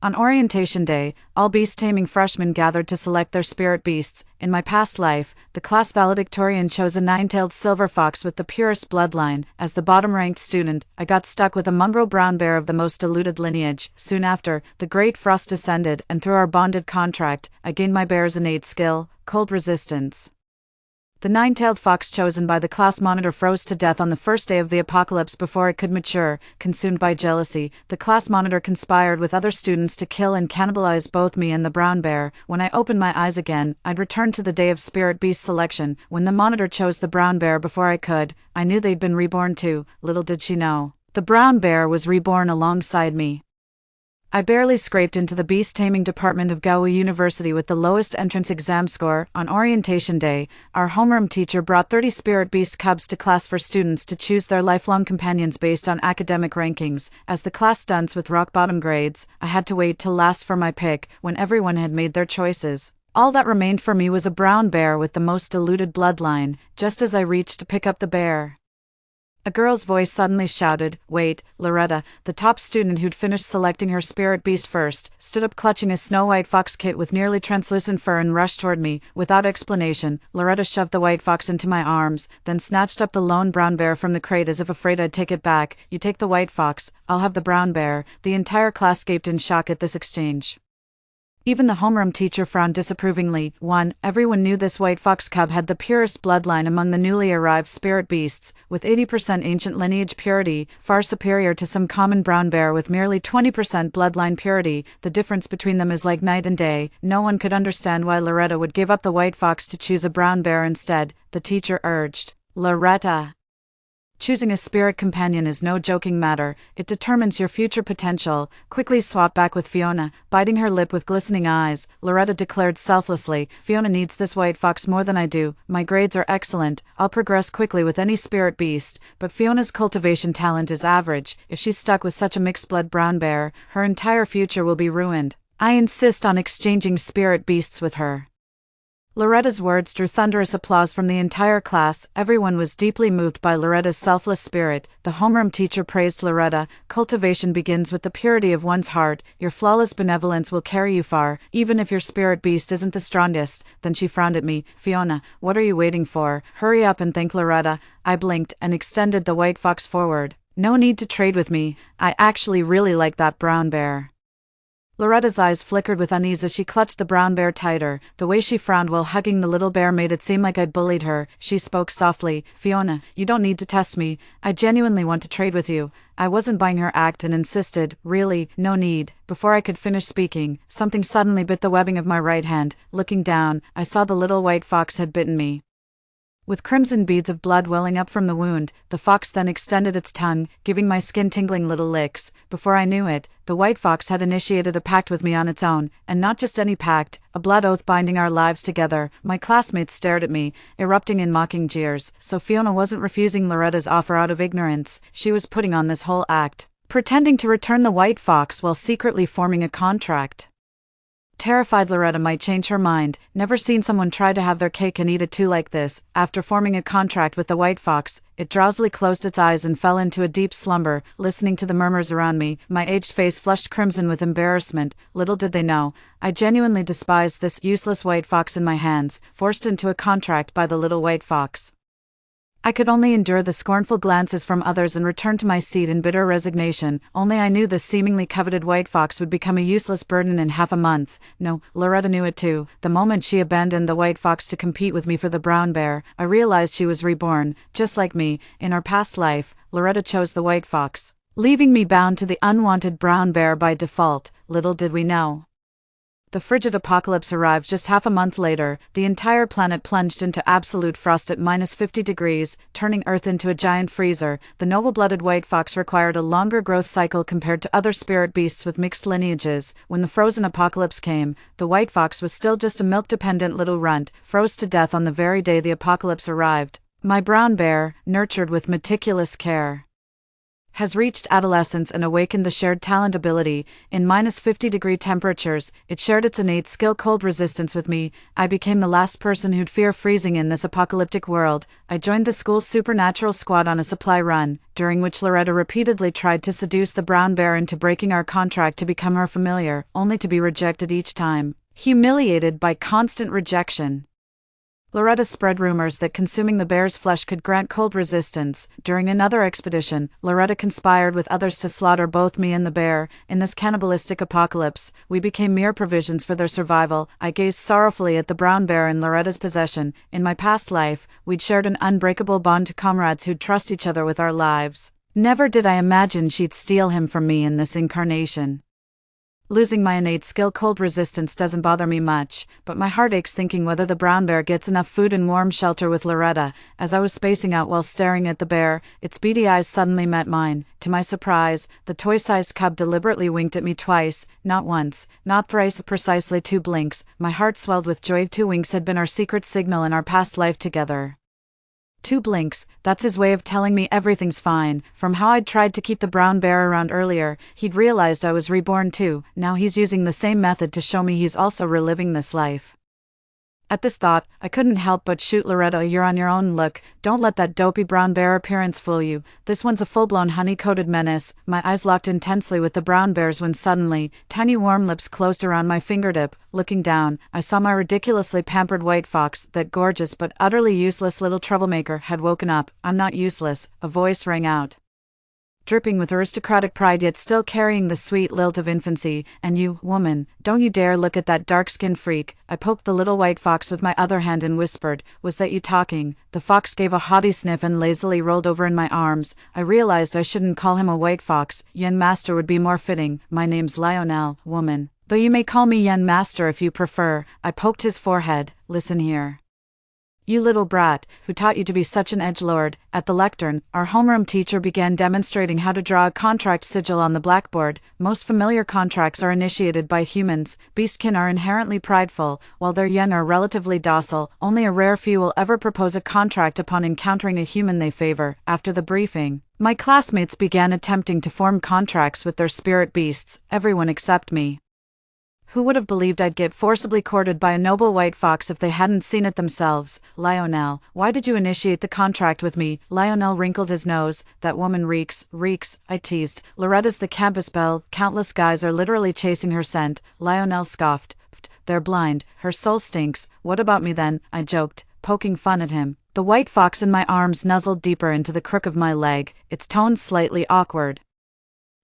On orientation day, all beast-taming freshmen gathered to select their spirit beasts. In my past life, the class valedictorian chose a nine-tailed silver fox with the purest bloodline. As the bottom-ranked student, I got stuck with a mongrel brown bear of the most diluted lineage. Soon after, the great frost descended, and through our bonded contract, I gained my bear's innate skill, cold resistance. The nine-tailed fox chosen by the class monitor froze to death on the first day of the apocalypse before it could mature. Consumed by jealousy, the class monitor conspired with other students to kill and cannibalize both me and the brown bear. When I opened my eyes again, I'd returned to the day of spirit beast selection. When the monitor chose the brown bear before I could, I knew they'd been reborn too. Little did she know, the brown bear was reborn alongside me. I barely scraped into the beast-taming department of Gaowu University with the lowest entrance exam score. On orientation day, our homeroom teacher brought 30 spirit beast cubs to class for students to choose their lifelong companions based on academic rankings. As the class dunce with rock-bottom grades, I had to wait till last for my pick, when everyone had made their choices. All that remained for me was a brown bear with the most diluted bloodline. Just as I reached to pick up the bear, a girl's voice suddenly shouted, "Wait!" Loretta, the top student who'd finished selecting her spirit beast first, stood up clutching a snow-white fox kit with nearly translucent fur and rushed toward me. Without explanation, Loretta shoved the white fox into my arms, then snatched up the lone brown bear from the crate as if afraid I'd take it back. "You take the white fox, I'll have the brown bear." The entire class gaped in shock at this exchange. Even the homeroom teacher frowned disapprovingly. 1. Everyone knew this white fox cub had the purest bloodline among the newly arrived spirit beasts, with 80% ancient lineage purity, far superior to some common brown bear with merely 20% bloodline purity. The difference between them is like night and day. No one could understand why Loretta would give up the white fox to choose a brown bear instead. The teacher urged, "Loretta, choosing a spirit companion is no joking matter. It determines your future potential." Quickly swap back with Fiona, biting her lip with glistening eyes. Loretta declared selflessly, "Fiona needs this white fox more than I do. My grades are excellent. I'll progress quickly with any spirit beast, but Fiona's cultivation talent is average. If she's stuck with such a mixed-blood brown bear, her entire future will be ruined. I insist on exchanging spirit beasts with her." Loretta's words drew thunderous applause from the entire class. Everyone was deeply moved by Loretta's selfless spirit. The homeroom teacher praised Loretta. "Cultivation begins with the purity of one's heart. Your flawless benevolence will carry you far, even if your spirit beast isn't the strongest." Then she frowned at me. "Fiona, what are you waiting for? Hurry up and thank Loretta." I blinked and extended the white fox forward. "No need to trade with me. I actually really like that brown bear." Loretta's eyes flickered with unease as she clutched the brown bear tighter. The way she frowned while hugging the little bear made it seem like I'd bullied her. She spoke softly, "Fiona, you don't need to test me. I genuinely want to trade with you." I wasn't buying her act and insisted, "Really, no need." Before I could finish speaking, something suddenly bit the webbing of my right hand. Looking down, I saw the little white fox had bitten me. With crimson beads of blood welling up from the wound, the fox then extended its tongue, giving my skin tingling little licks. Before I knew it, the white fox had initiated a pact with me on its own, and not just any pact, a blood oath binding our lives together. My classmates stared at me, erupting in mocking jeers. So Fiona wasn't refusing Loretta's offer out of ignorance. She was putting on this whole act, pretending to return the white fox while secretly forming a contract. Terrified Loretta might change her mind. Never seen someone try to have their cake and eat it too like this. After forming a contract with the white fox, it drowsily closed its eyes and fell into a deep slumber. Listening to the murmurs around me, my aged face flushed crimson with embarrassment. Little did they know, I genuinely despised this useless white fox in my hands, forced into a contract by the little white fox. I could only endure the scornful glances from others and return to my seat in bitter resignation. Only I knew this seemingly coveted white fox would become a useless burden in half a month. No, Loretta knew it too. The moment she abandoned the white fox to compete with me for the brown bear, I realized she was reborn. Just like me, in our past life, Loretta chose the white fox, leaving me bound to the unwanted brown bear by default. Little did we know. The frigid apocalypse arrived just half a month later. The entire planet plunged into absolute frost at -50 degrees, turning Earth into a giant freezer. The noble-blooded white fox required a longer growth cycle compared to other spirit beasts with mixed lineages. When the frozen apocalypse came, the white fox was still just a milk-dependent little runt, froze to death on the very day the apocalypse arrived. My brown bear, nurtured with meticulous care, has reached adolescence and awakened the shared talent ability. In -50-degree temperatures, it shared its innate skill cold resistance with me. I became the last person who'd fear freezing in this apocalyptic world. I joined the school's supernatural squad on a supply run, during which Loretta repeatedly tried to seduce the brown bear into breaking our contract to become her familiar, only to be rejected each time. Humiliated by constant rejection, Loretta spread rumors that consuming the bear's flesh could grant cold resistance. During another expedition, Loretta conspired with others to slaughter both me and the bear. In this cannibalistic apocalypse, we became mere provisions for their survival. I gazed sorrowfully at the brown bear in Loretta's possession. In my past life, we'd shared an unbreakable bond to comrades who'd trust each other with our lives. Never did I imagine she'd steal him from me in this incarnation. Losing my innate skill cold resistance doesn't bother me much, but my heart aches thinking whether the brown bear gets enough food and warm shelter with Loretta. As I was spacing out while staring at the bear, its beady eyes suddenly met mine. To my surprise, the toy-sized cub deliberately winked at me twice, not once, not thrice, precisely 2 blinks. My heart swelled with joy. 2 winks had been our secret signal in our past life together. 2 blinks, that's his way of telling me everything's fine. From how I'd tried to keep the brown bear around earlier, he'd realized I was reborn too. Now he's using the same method to show me he's also reliving this life. At this thought, I couldn't help but shoot Loretta, "You're on your own. Look, don't let that dopey brown bear appearance fool you. This one's a full-blown honey-coated menace." My eyes locked intensely with the brown bear's when suddenly, tiny warm lips closed around my fingertip. Looking down, I saw my ridiculously pampered white fox. That gorgeous but utterly useless little troublemaker had woken up. "I'm not useless," a voice rang out, dripping with aristocratic pride yet still carrying the sweet lilt of infancy. "And you, woman, don't you dare look at that dark-skinned freak." I poked the little white fox with my other hand and whispered, "Was that you talking?" The fox gave a haughty sniff and lazily rolled over in my arms. I realized I shouldn't call him a white fox. Yen Master would be more fitting. "My name's Lionel, woman. Though you may call me Yen Master if you prefer." I poked his forehead. "Listen here, you little brat, who taught you to be such an edgelord?" At the lectern, our homeroom teacher began demonstrating how to draw a contract sigil on the blackboard. Most familiar contracts are initiated by humans. Beastkin are inherently prideful, while their yen are relatively docile. Only a rare few will ever propose a contract upon encountering a human they favor. After the briefing, my classmates began attempting to form contracts with their spirit beasts, everyone except me. Who would have believed I'd get forcibly courted by a noble white fox if they hadn't seen it themselves? "Lionel, why did you initiate the contract with me?" Lionel wrinkled his nose. "That woman reeks," I teased. "Loretta's the campus belle. Countless guys are literally chasing her scent." Lionel scoffed. "They're blind. Her soul stinks." "What about me then?" I joked, poking fun at him. The white fox in my arms nuzzled deeper into the crook of my leg, its tone slightly awkward.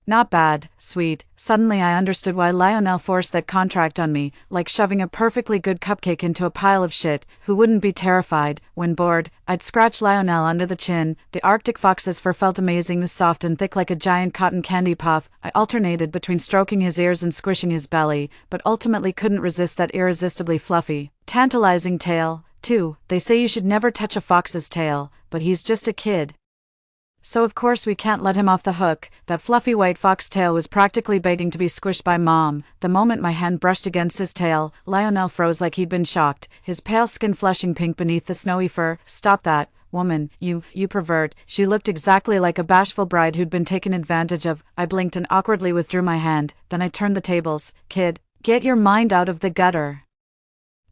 "Not bad, sweet." Suddenly I understood why Lionel forced that contract on me, like shoving a perfectly good cupcake into a pile of shit. Who wouldn't be terrified? When bored, I'd scratch Lionel under the chin. The Arctic fox's fur felt amazingly soft and thick like a giant cotton candy puff. I alternated between stroking his ears and squishing his belly, but ultimately couldn't resist that irresistibly fluffy, tantalizing tail. Too, they say you should never touch a fox's tail, but he's just a kid, so of course we can't let him off the hook. That fluffy white fox tail was practically begging to be squished by Mom. The moment my hand brushed against his tail, Lionel froze like he'd been shocked, his pale skin flushing pink beneath the snowy fur. "Stop that, woman, you pervert." She looked exactly like a bashful bride who'd been taken advantage of. I blinked and awkwardly withdrew my hand, then I turned the tables. "Kid, get your mind out of the gutter."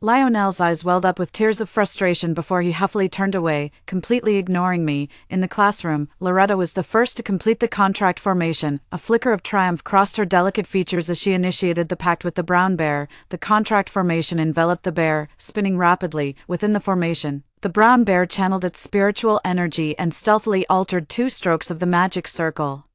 Lionel's eyes welled up with tears of frustration before he huffily turned away, completely ignoring me. In the classroom, Loretta was the first to complete the contract formation. A flicker of triumph crossed her delicate features as she initiated the pact with the brown bear. The contract formation enveloped the bear, spinning rapidly. Within the formation, the brown bear channeled its spiritual energy and stealthily altered 2 strokes of the magic circle.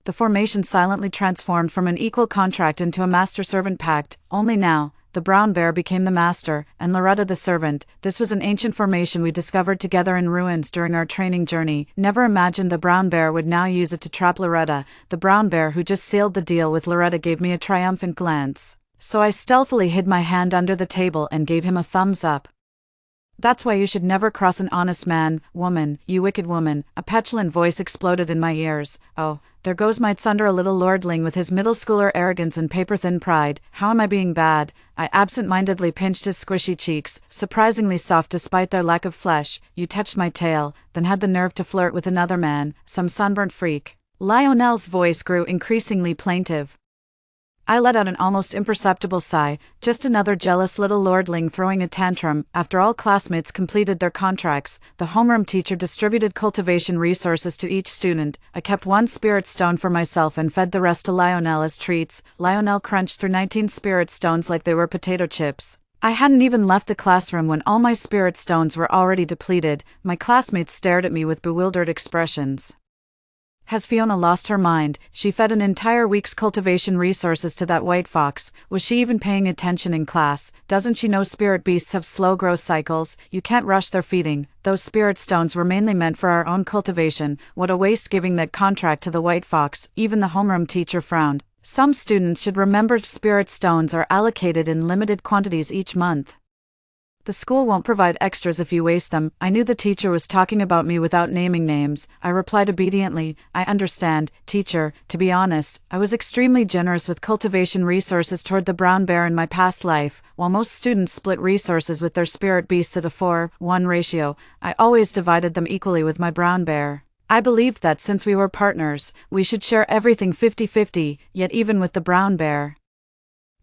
The formation silently transformed from an equal contract into a master-servant pact. Only now, the brown bear became the master, and Loretta the servant. This was an ancient formation we discovered together in ruins during our training journey. Never imagined the brown bear would now use it to trap Loretta. The brown bear who just sealed the deal with Loretta gave me a triumphant glance, so I stealthily hid my hand under the table and gave him a thumbs up. "That's why you should never cross an honest man, woman, you wicked woman." A petulant voice exploded in my ears. "Oh, there goes my tsunder, a little lordling with his middle schooler arrogance and paper-thin pride. How am I being bad?" I absent-mindedly pinched his squishy cheeks, surprisingly soft despite their lack of flesh. "You touched my tail, then had the nerve to flirt with another man, some sunburnt freak." Lionel's voice grew increasingly plaintive. I let out an almost imperceptible sigh, just another jealous little lordling throwing a tantrum. After all classmates completed their contracts, the homeroom teacher distributed cultivation resources to each student. I kept one spirit stone for myself and fed the rest to Lionel as treats. Lionel crunched through 19 spirit stones like they were potato chips. I hadn't even left the classroom when all my spirit stones were already depleted. My classmates stared at me with bewildered expressions. Has Fiona lost her mind? She fed an entire week's cultivation resources to that white fox. Was she even paying attention in class? Doesn't she know spirit beasts have slow growth cycles? You can't rush their feeding. Those spirit stones were mainly meant for our own cultivation. What a waste giving that contract to the white fox. Even the homeroom teacher frowned. Some students should remember spirit stones are allocated in limited quantities each month. The school won't provide extras if you waste them. I knew the teacher was talking about me without naming names. I replied obediently, I understand, teacher. To be honest, I was extremely generous with cultivation resources toward the brown bear in my past life. While most students split resources with their spirit beasts at a 4:1 ratio, I always divided them equally with my brown bear. I believed that since we were partners, we should share everything 50-50, yet even with the brown bear,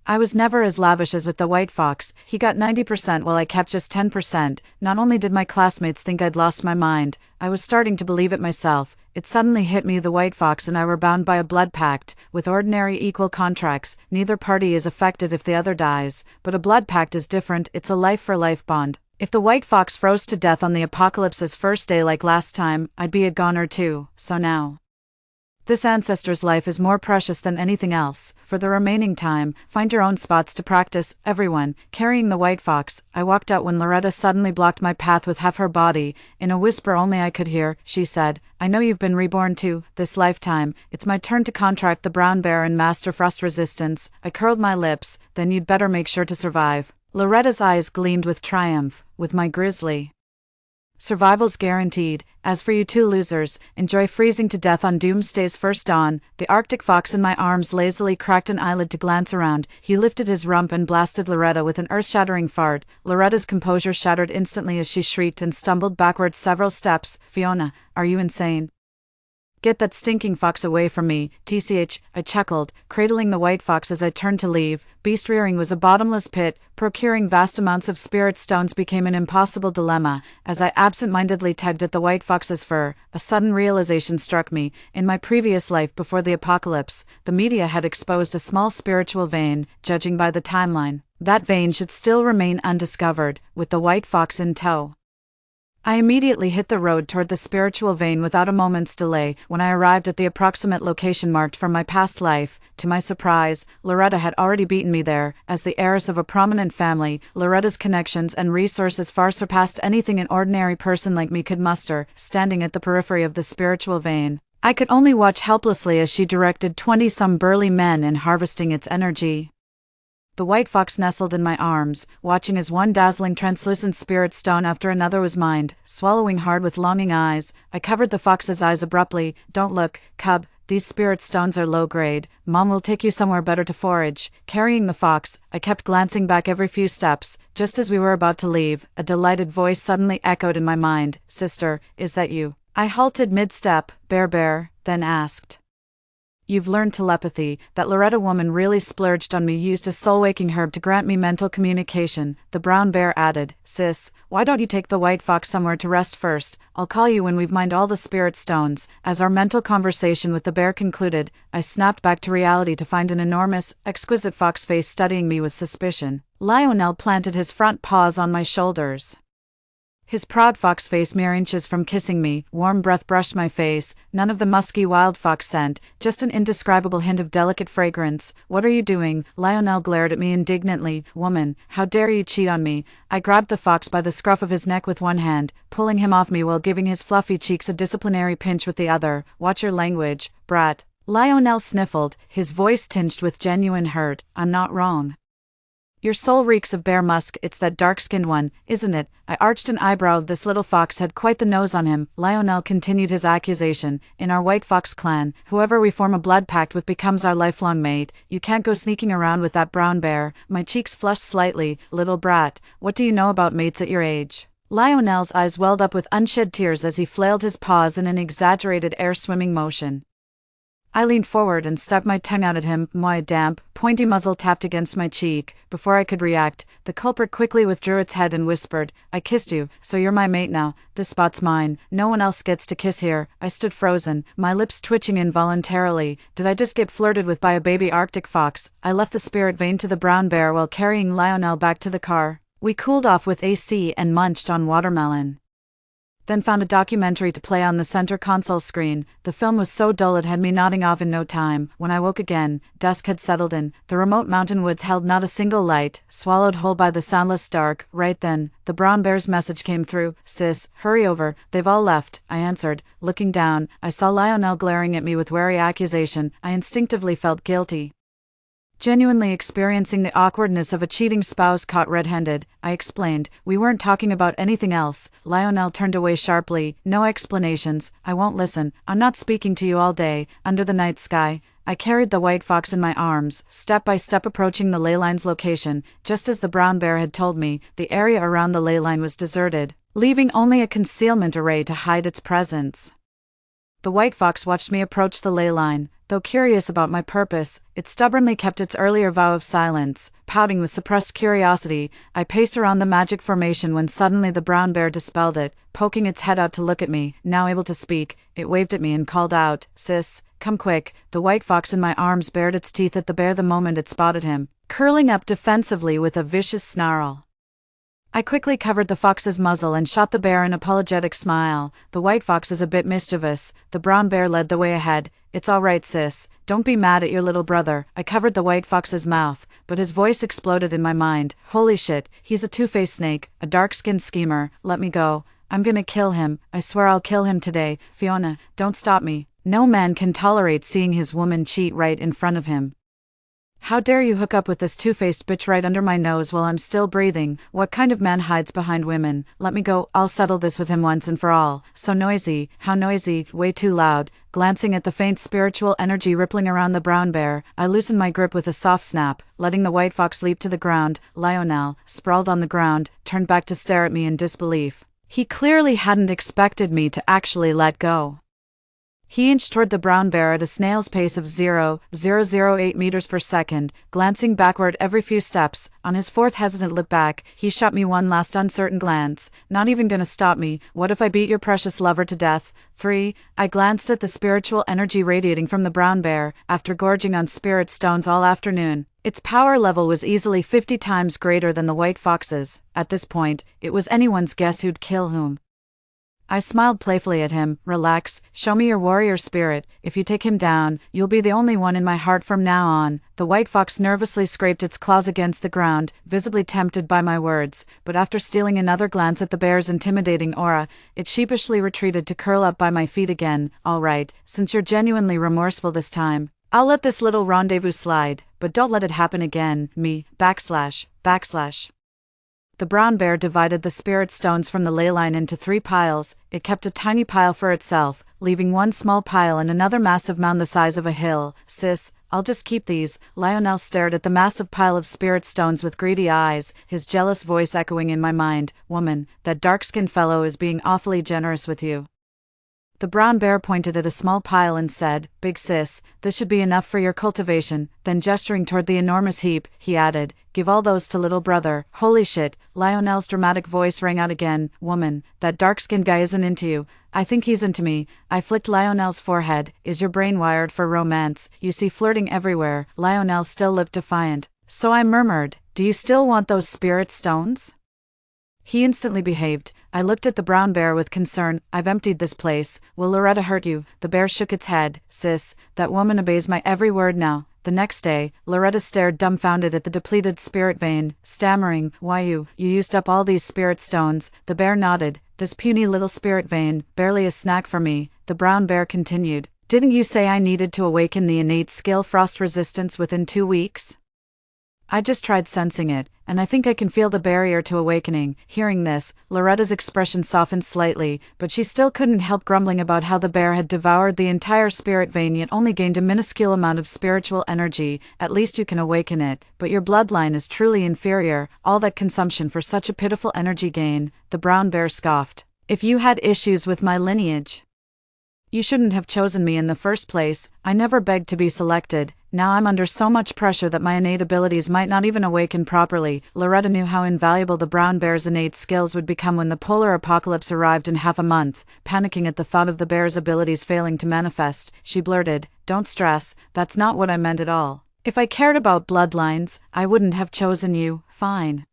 I was never as lavish as with the white fox. He got 90% while I kept just 10%. Not only did my classmates think I'd lost my mind, I was starting to believe it myself. It suddenly hit me: the white fox and I were bound by a blood pact. With ordinary equal contracts, neither party is affected if the other dies, but a blood pact is different. It's a life-for-life bond. If the white fox froze to death on the apocalypse's first day like last time, I'd be a goner too. So now, this ancestor's life is more precious than anything else. For the remaining time, find your own spots to practice, everyone. Carrying the white fox, I walked out when Loretta suddenly blocked my path with half her body. In a whisper only I could hear, she said, I know you've been reborn too, this lifetime. It's my turn to contract the brown bear and master frost resistance. I curled my lips. Then you'd better make sure to survive. Loretta's eyes gleamed with triumph. With my grizzly, survival's guaranteed. As for you two losers, enjoy freezing to death on doomsday's first dawn. The Arctic fox in my arms lazily cracked an eyelid to glance around. He lifted his rump and blasted Loretta with an earth-shattering fart. Loretta's composure shattered instantly as she shrieked and stumbled backwards several steps. Fiona, are you insane? Get that stinking fox away from me, TCH, I chuckled, cradling the white fox as I turned to leave. Beast rearing was a bottomless pit. Procuring vast amounts of spirit stones became an impossible dilemma. As I absent-mindedly tugged at the white fox's fur, a sudden realization struck me. In my previous life before the apocalypse, the media had exposed a small spiritual vein. Judging by the timeline, that vein should still remain undiscovered, with the white fox in tow. I immediately hit the road toward the spiritual vein without a moment's delay. When I arrived at the approximate location marked from my past life, to my surprise, Loretta had already beaten me there. As the heiress of a prominent family, Loretta's connections and resources far surpassed anything an ordinary person like me could muster. Standing at the periphery of the spiritual vein, I could only watch helplessly as she directed 20-some burly men in harvesting its energy. The white fox nestled in my arms, watching as one dazzling translucent spirit stone after another was mined. Swallowing hard with longing eyes, I covered the fox's eyes abruptly. Don't look, cub, these spirit stones are low grade. Mom will take you somewhere better to forage. Carrying the fox, I kept glancing back every few steps. Just as we were about to leave, a delighted voice suddenly echoed in my mind. Sister, is that you? I halted mid-step, bear, then asked. You've learned telepathy. That Loretta woman really splurged on me. Used a soul-waking herb to grant me mental communication. The brown bear added, Sis, why don't you take the white fox somewhere to rest first? I'll call you when we've mined all the spirit stones. As our mental conversation with the bear concluded, I snapped back to reality to find an enormous, exquisite fox face studying me with suspicion. Lionel planted his front paws on my shoulders, his proud fox face mere inches from kissing me. Warm breath brushed my face, none of the musky wild fox scent, just an indescribable hint of delicate fragrance. What are you doing? Lionel glared at me indignantly. Woman, how dare you cheat on me? I grabbed the fox by the scruff of his neck with one hand, pulling him off me while giving his fluffy cheeks a disciplinary pinch with the other. Watch your language, brat. Lionel sniffled, his voice tinged with genuine hurt. I'm not wrong. Your soul reeks of bear musk. It's that dark-skinned one, isn't it? I arched an eyebrow. This little fox had quite the nose on him. Lionel continued his accusation. In our white fox clan, whoever we form a blood pact with becomes our lifelong mate. You can't go sneaking around with that brown bear. My cheeks flushed slightly. Little brat, what do you know about mates at your age? Lionel's eyes welled up with unshed tears as he flailed his paws in an exaggerated air-swimming motion. I leaned forward and stuck my tongue out at him. My damp, pointy muzzle tapped against my cheek. Before I could react, the culprit quickly withdrew its head and whispered, "I kissed you, so you're my mate now. This spot's mine. No one else gets to kiss here." I stood frozen, my lips twitching involuntarily. Did I just get flirted with by a baby Arctic fox? I left the spirit vein to the brown bear while carrying Lionel back to the car. We cooled off with AC and munched on watermelon. Then found a documentary to play on the center console screen. The film was so dull it had me nodding off in no time. When I woke again, dusk had settled in. The remote mountain woods held not a single light, swallowed whole by the soundless dark. Right then, the brown bear's message came through. "Sis, hurry over, they've all left," I answered. Looking down, I saw Lionel glaring at me with wary accusation. I instinctively felt guilty. Genuinely experiencing the awkwardness of a cheating spouse caught red-handed, I explained, "We weren't talking about anything else." Lionel turned away sharply. "No explanations, I won't listen. I'm not speaking to you all day." Under the night sky, I carried the white fox in my arms, step by step approaching the ley line's location. Just as the brown bear had told me, the area around the ley line was deserted, leaving only a concealment array to hide its presence. The white fox watched me approach the ley line. Though curious about my purpose, it stubbornly kept its earlier vow of silence. Pouting with suppressed curiosity, I paced around the magic formation when suddenly the brown bear dispelled it. Poking its head out to look at me, now able to speak, it waved at me and called out, "Sis, come quick." The white fox in my arms bared its teeth at the bear the moment it spotted him, curling up defensively with a vicious snarl. I quickly covered the fox's muzzle and shot the bear an apologetic smile. "The white fox is a bit mischievous." The brown bear led the way ahead. "It's all right, sis. Don't be mad at your little brother." I covered the white fox's mouth, but his voice exploded in my mind. "Holy shit, he's a two-faced snake, a dark-skinned schemer. Let me go. I'm gonna kill him. I swear I'll kill him today. Fiona, don't stop me." No man can tolerate seeing his woman cheat right in front of him. "How dare you hook up with this two-faced bitch right under my nose while I'm still breathing? What kind of man hides behind women? Let me go. I'll settle this with him once and for all." "So noisy. How noisy? Way too loud." Glancing at the faint spiritual energy rippling around the brown bear, I loosened my grip with a soft snap, letting the white fox leap to the ground. Lionel, sprawled on the ground, turned back to stare at me in disbelief. He clearly hadn't expected me to actually let go. He inched toward the brown bear at a snail's pace of 0.008 meters per second, glancing backward every few steps. On his fourth hesitant look back, he shot me one last uncertain glance. "Not even gonna stop me? What if I beat your precious lover to death?" 3. I glanced at the spiritual energy radiating from the brown bear. After gorging on spirit stones all afternoon, its power level was easily 50 times greater than the white fox's. At this point, it was anyone's guess who'd kill whom. I smiled playfully at him. "Relax, show me your warrior spirit. If you take him down, you'll be the only one in my heart from now on." The white fox nervously scraped its claws against the ground, visibly tempted by my words, but after stealing another glance at the bear's intimidating aura, it sheepishly retreated to curl up by my feet again. "All right, since you're genuinely remorseful this time, I'll let this little rendezvous slide, but don't let it happen again." Me, // The brown bear divided the spirit stones from the ley line into 3 piles. It kept a tiny pile for itself, leaving one small pile and another massive mound the size of a hill. "Sis, I'll just keep these." Lionel stared at the massive pile of spirit stones with greedy eyes, his jealous voice echoing in my mind. "Woman, that dark-skinned fellow is being awfully generous with you." The brown bear pointed at a small pile and said, "Big sis, this should be enough for your cultivation." Then gesturing toward the enormous heap, he added, "Give all those to little brother." "Holy shit," Lionel's dramatic voice rang out again. "Woman, that dark-skinned guy isn't into you." "I think he's into me." I flicked Lionel's forehead. "Is your brain wired for romance? You see flirting everywhere." Lionel still looked defiant. So I murmured, "Do you still want those spirit stones?" He instantly behaved. I looked at the brown bear with concern. "I've emptied this place. Will Loretta hurt you?" The bear shook its head. "Sis, that woman obeys my every word now." The next day, Loretta stared dumbfounded at the depleted spirit vein, stammering, "Why you used up all these spirit stones." The bear nodded. "This puny little spirit vein, barely a snack for me." The brown bear continued, "Didn't you say I needed to awaken the innate skill frost resistance within 2 weeks? I just tried sensing it, and I think I can feel the barrier to awakening." Hearing this, Loretta's expression softened slightly, but she still couldn't help grumbling about how the bear had devoured the entire spirit vein yet only gained a minuscule amount of spiritual energy. "At least you can awaken it, but your bloodline is truly inferior. All that consumption for such a pitiful energy gain." The brown bear scoffed. "If you had issues with my lineage, You shouldn't have chosen me in the first place. I never begged to be selected. Now I'm under so much pressure that my innate abilities might not even awaken properly. Loretta knew how invaluable the brown bear's innate skills would become when the polar apocalypse arrived in half a month. Panicking at the thought of the bear's abilities failing to manifest, she blurted, "Don't stress, that's not what I meant at all. If I cared about bloodlines, I wouldn't have chosen you." "Fine."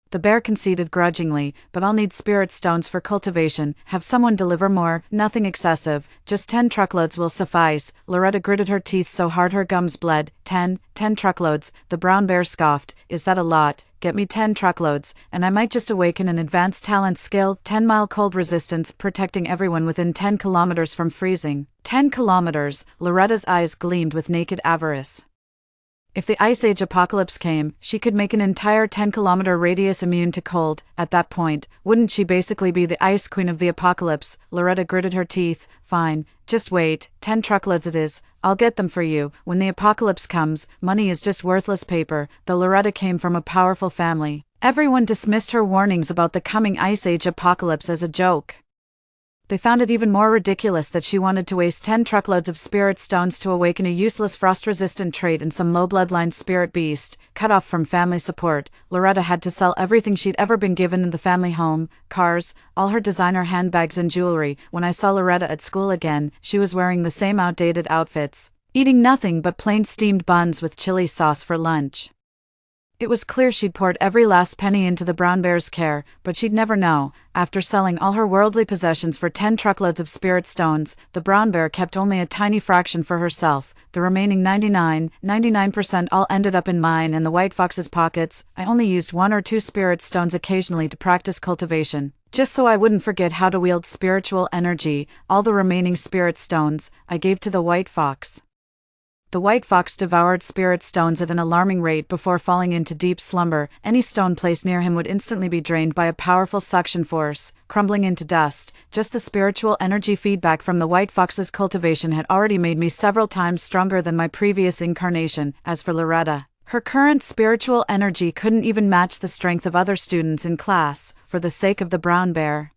The bear conceded grudgingly, "But I'll need spirit stones for cultivation. Have someone deliver more, nothing excessive, just 10 truckloads will suffice." Loretta gritted her teeth so hard her gums bled. 10 truckloads, the brown bear scoffed. "Is that a lot? Get me 10 truckloads, and I might just awaken an advanced talent skill, 10-mile cold resistance, protecting everyone within 10 kilometers from freezing." 10 kilometers, Loretta's eyes gleamed with naked avarice. If the Ice Age apocalypse came, she could make an entire 10-kilometer radius immune to cold. At that point, wouldn't she basically be the Ice Queen of the apocalypse? Loretta gritted her teeth. "Fine, just wait, 10 truckloads it is. I'll get them for you. When the apocalypse comes, money is just worthless paper." Though Loretta came from a powerful family, everyone dismissed her warnings about the coming Ice Age apocalypse as a joke. They found it even more ridiculous that she wanted to waste 10 truckloads of spirit stones to awaken a useless frost-resistant trait in some low-bloodline spirit beast. Cut off from family support, Loretta had to sell everything she'd ever been given in the family home, cars, all her designer handbags and jewelry. When I saw Loretta at school again, she was wearing the same outdated outfits, eating nothing but plain steamed buns with chili sauce for lunch. It was clear she'd poured every last penny into the brown bear's care, but she'd never know. After selling all her worldly possessions for 10 truckloads of spirit stones, the brown bear kept only a tiny fraction for herself. The remaining 99% all ended up in mine and the white fox's pockets. I only used 1 or 2 spirit stones occasionally to practice cultivation, just so I wouldn't forget how to wield spiritual energy. All the remaining spirit stones, I gave to the white fox. The white fox devoured spirit stones at an alarming rate before falling into deep slumber. Any stone placed near him would instantly be drained by a powerful suction force, crumbling into dust. Just the spiritual energy feedback from the white fox's cultivation had already made me several times stronger than my previous incarnation. As for Loretta, her current spiritual energy couldn't even match the strength of other students in class. For the sake of the brown bear,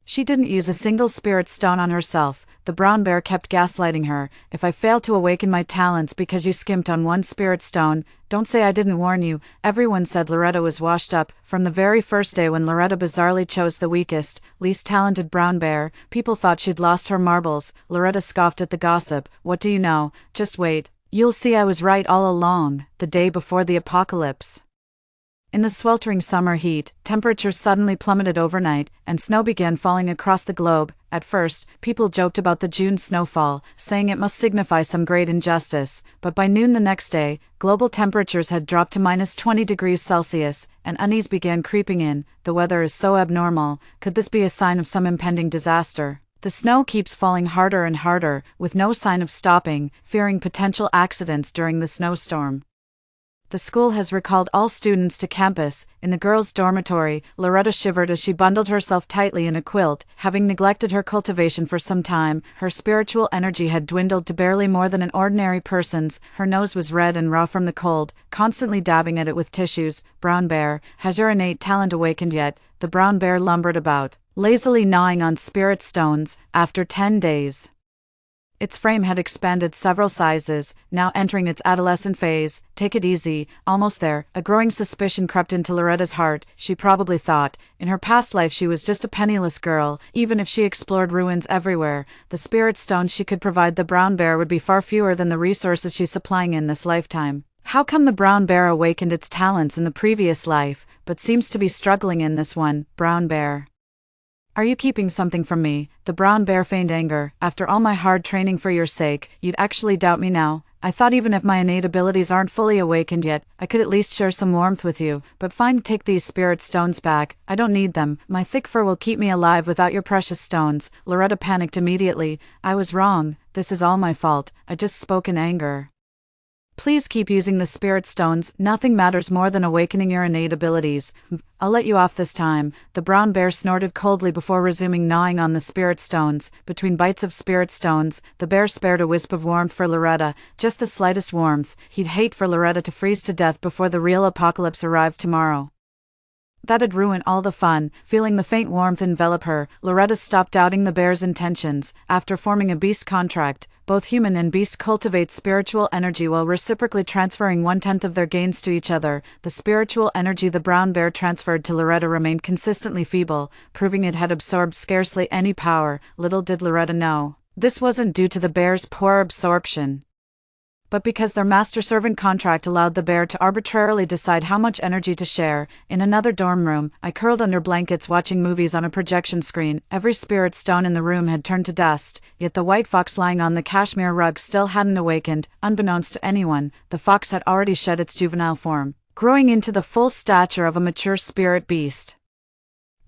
she didn't use a single spirit stone on herself. The brown bear kept gaslighting her. "If I fail to awaken my talents because you skimped on 1 spirit stone, don't say I didn't warn you." Everyone said Loretta was washed up. From the very first day when Loretta bizarrely chose the weakest, least talented brown bear, people thought she'd lost her marbles. Loretta scoffed at the gossip. "What do you know? Just wait. You'll see I was right all along." The day before the apocalypse, in the sweltering summer heat, temperatures suddenly plummeted overnight, and snow began falling across the globe. At first, people joked about the June snowfall, saying it must signify some great injustice, but by noon the next day, global temperatures had dropped to -20 degrees Celsius, and unease began creeping in. The weather is so abnormal. Could this be a sign of some impending disaster? The snow keeps falling harder and harder, with no sign of stopping, fearing potential accidents during the snowstorm. The school has recalled all students to campus. In the girls' dormitory, Loretta shivered as she bundled herself tightly in a quilt. Having neglected her cultivation for some time, her spiritual energy had dwindled to barely more than an ordinary person's. Her nose was red and raw from the cold, constantly dabbing at it with tissues. "Brown bear, has your innate talent awakened yet?" The brown bear lumbered about, lazily gnawing on spirit stones. After 10 days, its frame had expanded several sizes, now entering its adolescent phase. "Take it easy, almost there." A growing suspicion crept into Loretta's heart. She probably thought, in her past life she was just a penniless girl. Even if she explored ruins everywhere, the spirit stones she could provide the brown bear would be far fewer than the resources she's supplying in this lifetime. How come the brown bear awakened its talents in the previous life, but seems to be struggling in this one? Brown bear, are you keeping something from me? The brown bear feigned anger. "After all my hard training for your sake, you'd actually doubt me now? I thought even if my innate abilities aren't fully awakened yet, I could at least share some warmth with you. But fine, take these spirit stones back. I don't need them. My thick fur will keep me alive without your precious stones." Loretta panicked immediately. "I was wrong. This is all my fault. I just spoke in anger. Please keep using the spirit stones. Nothing matters more than awakening your innate abilities. I'll let you off this time." The brown bear snorted coldly before resuming gnawing on the spirit stones. Between bites of spirit stones, the bear spared a wisp of warmth for Loretta, just the slightest warmth. He'd hate for Loretta to freeze to death before the real apocalypse arrived tomorrow. That'd ruin all the fun. Feeling the faint warmth envelop her, Loretta stopped doubting the bear's intentions. After forming a beast contract, both human and beast cultivate spiritual energy while reciprocally transferring 1/10 of their gains to each other. The spiritual energy the brown bear transferred to Loretta remained consistently feeble, proving it had absorbed scarcely any power. Little did Loretta know, this wasn't due to the bear's poor absorption, but because their master-servant contract allowed the bear to arbitrarily decide how much energy to share. In another dorm room, I curled under blankets watching movies on a projection screen. Every spirit stone in the room had turned to dust, yet the white fox lying on the cashmere rug still hadn't awakened. Unbeknownst to anyone, the fox had already shed its juvenile form, growing into the full stature of a mature spirit beast.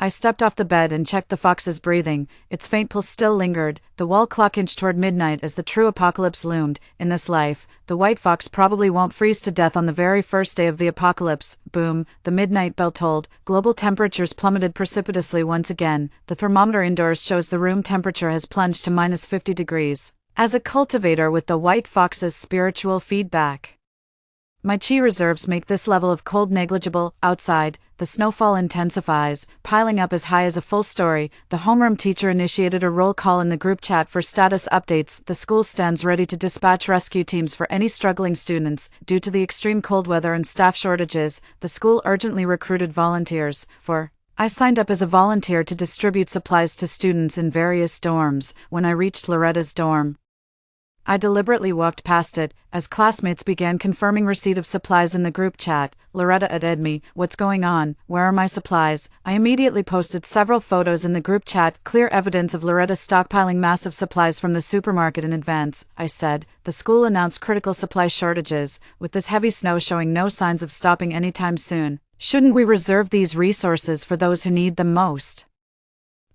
I stepped off the bed and checked the fox's breathing. Its faint pulse still lingered. The wall clock inched toward midnight as the true apocalypse loomed. In this life, the white fox probably won't freeze to death on the very first day of the apocalypse. Boom, the midnight bell tolled. Global temperatures plummeted precipitously once again. The thermometer indoors shows the room temperature has plunged to -50 degrees. As a cultivator with the white fox's spiritual feedback, my chi reserves make this level of cold negligible. Outside, the snowfall intensifies, piling up as high as a full story. The homeroom teacher initiated a roll call in the group chat for status updates. The school stands ready to dispatch rescue teams for any struggling students. Due to the extreme cold weather and staff shortages, the school urgently recruited volunteers. I signed up as a volunteer to distribute supplies to students in various dorms. When I reached Loretta's dorm, I deliberately walked past it. As classmates began confirming receipt of supplies in the group chat, Loretta added me, "What's going on? Where are my supplies?" I immediately posted several photos in the group chat, clear evidence of Loretta stockpiling massive supplies from the supermarket in advance. I said, "The school announced critical supply shortages, with this heavy snow showing no signs of stopping anytime soon. Shouldn't we reserve these resources for those who need them most?"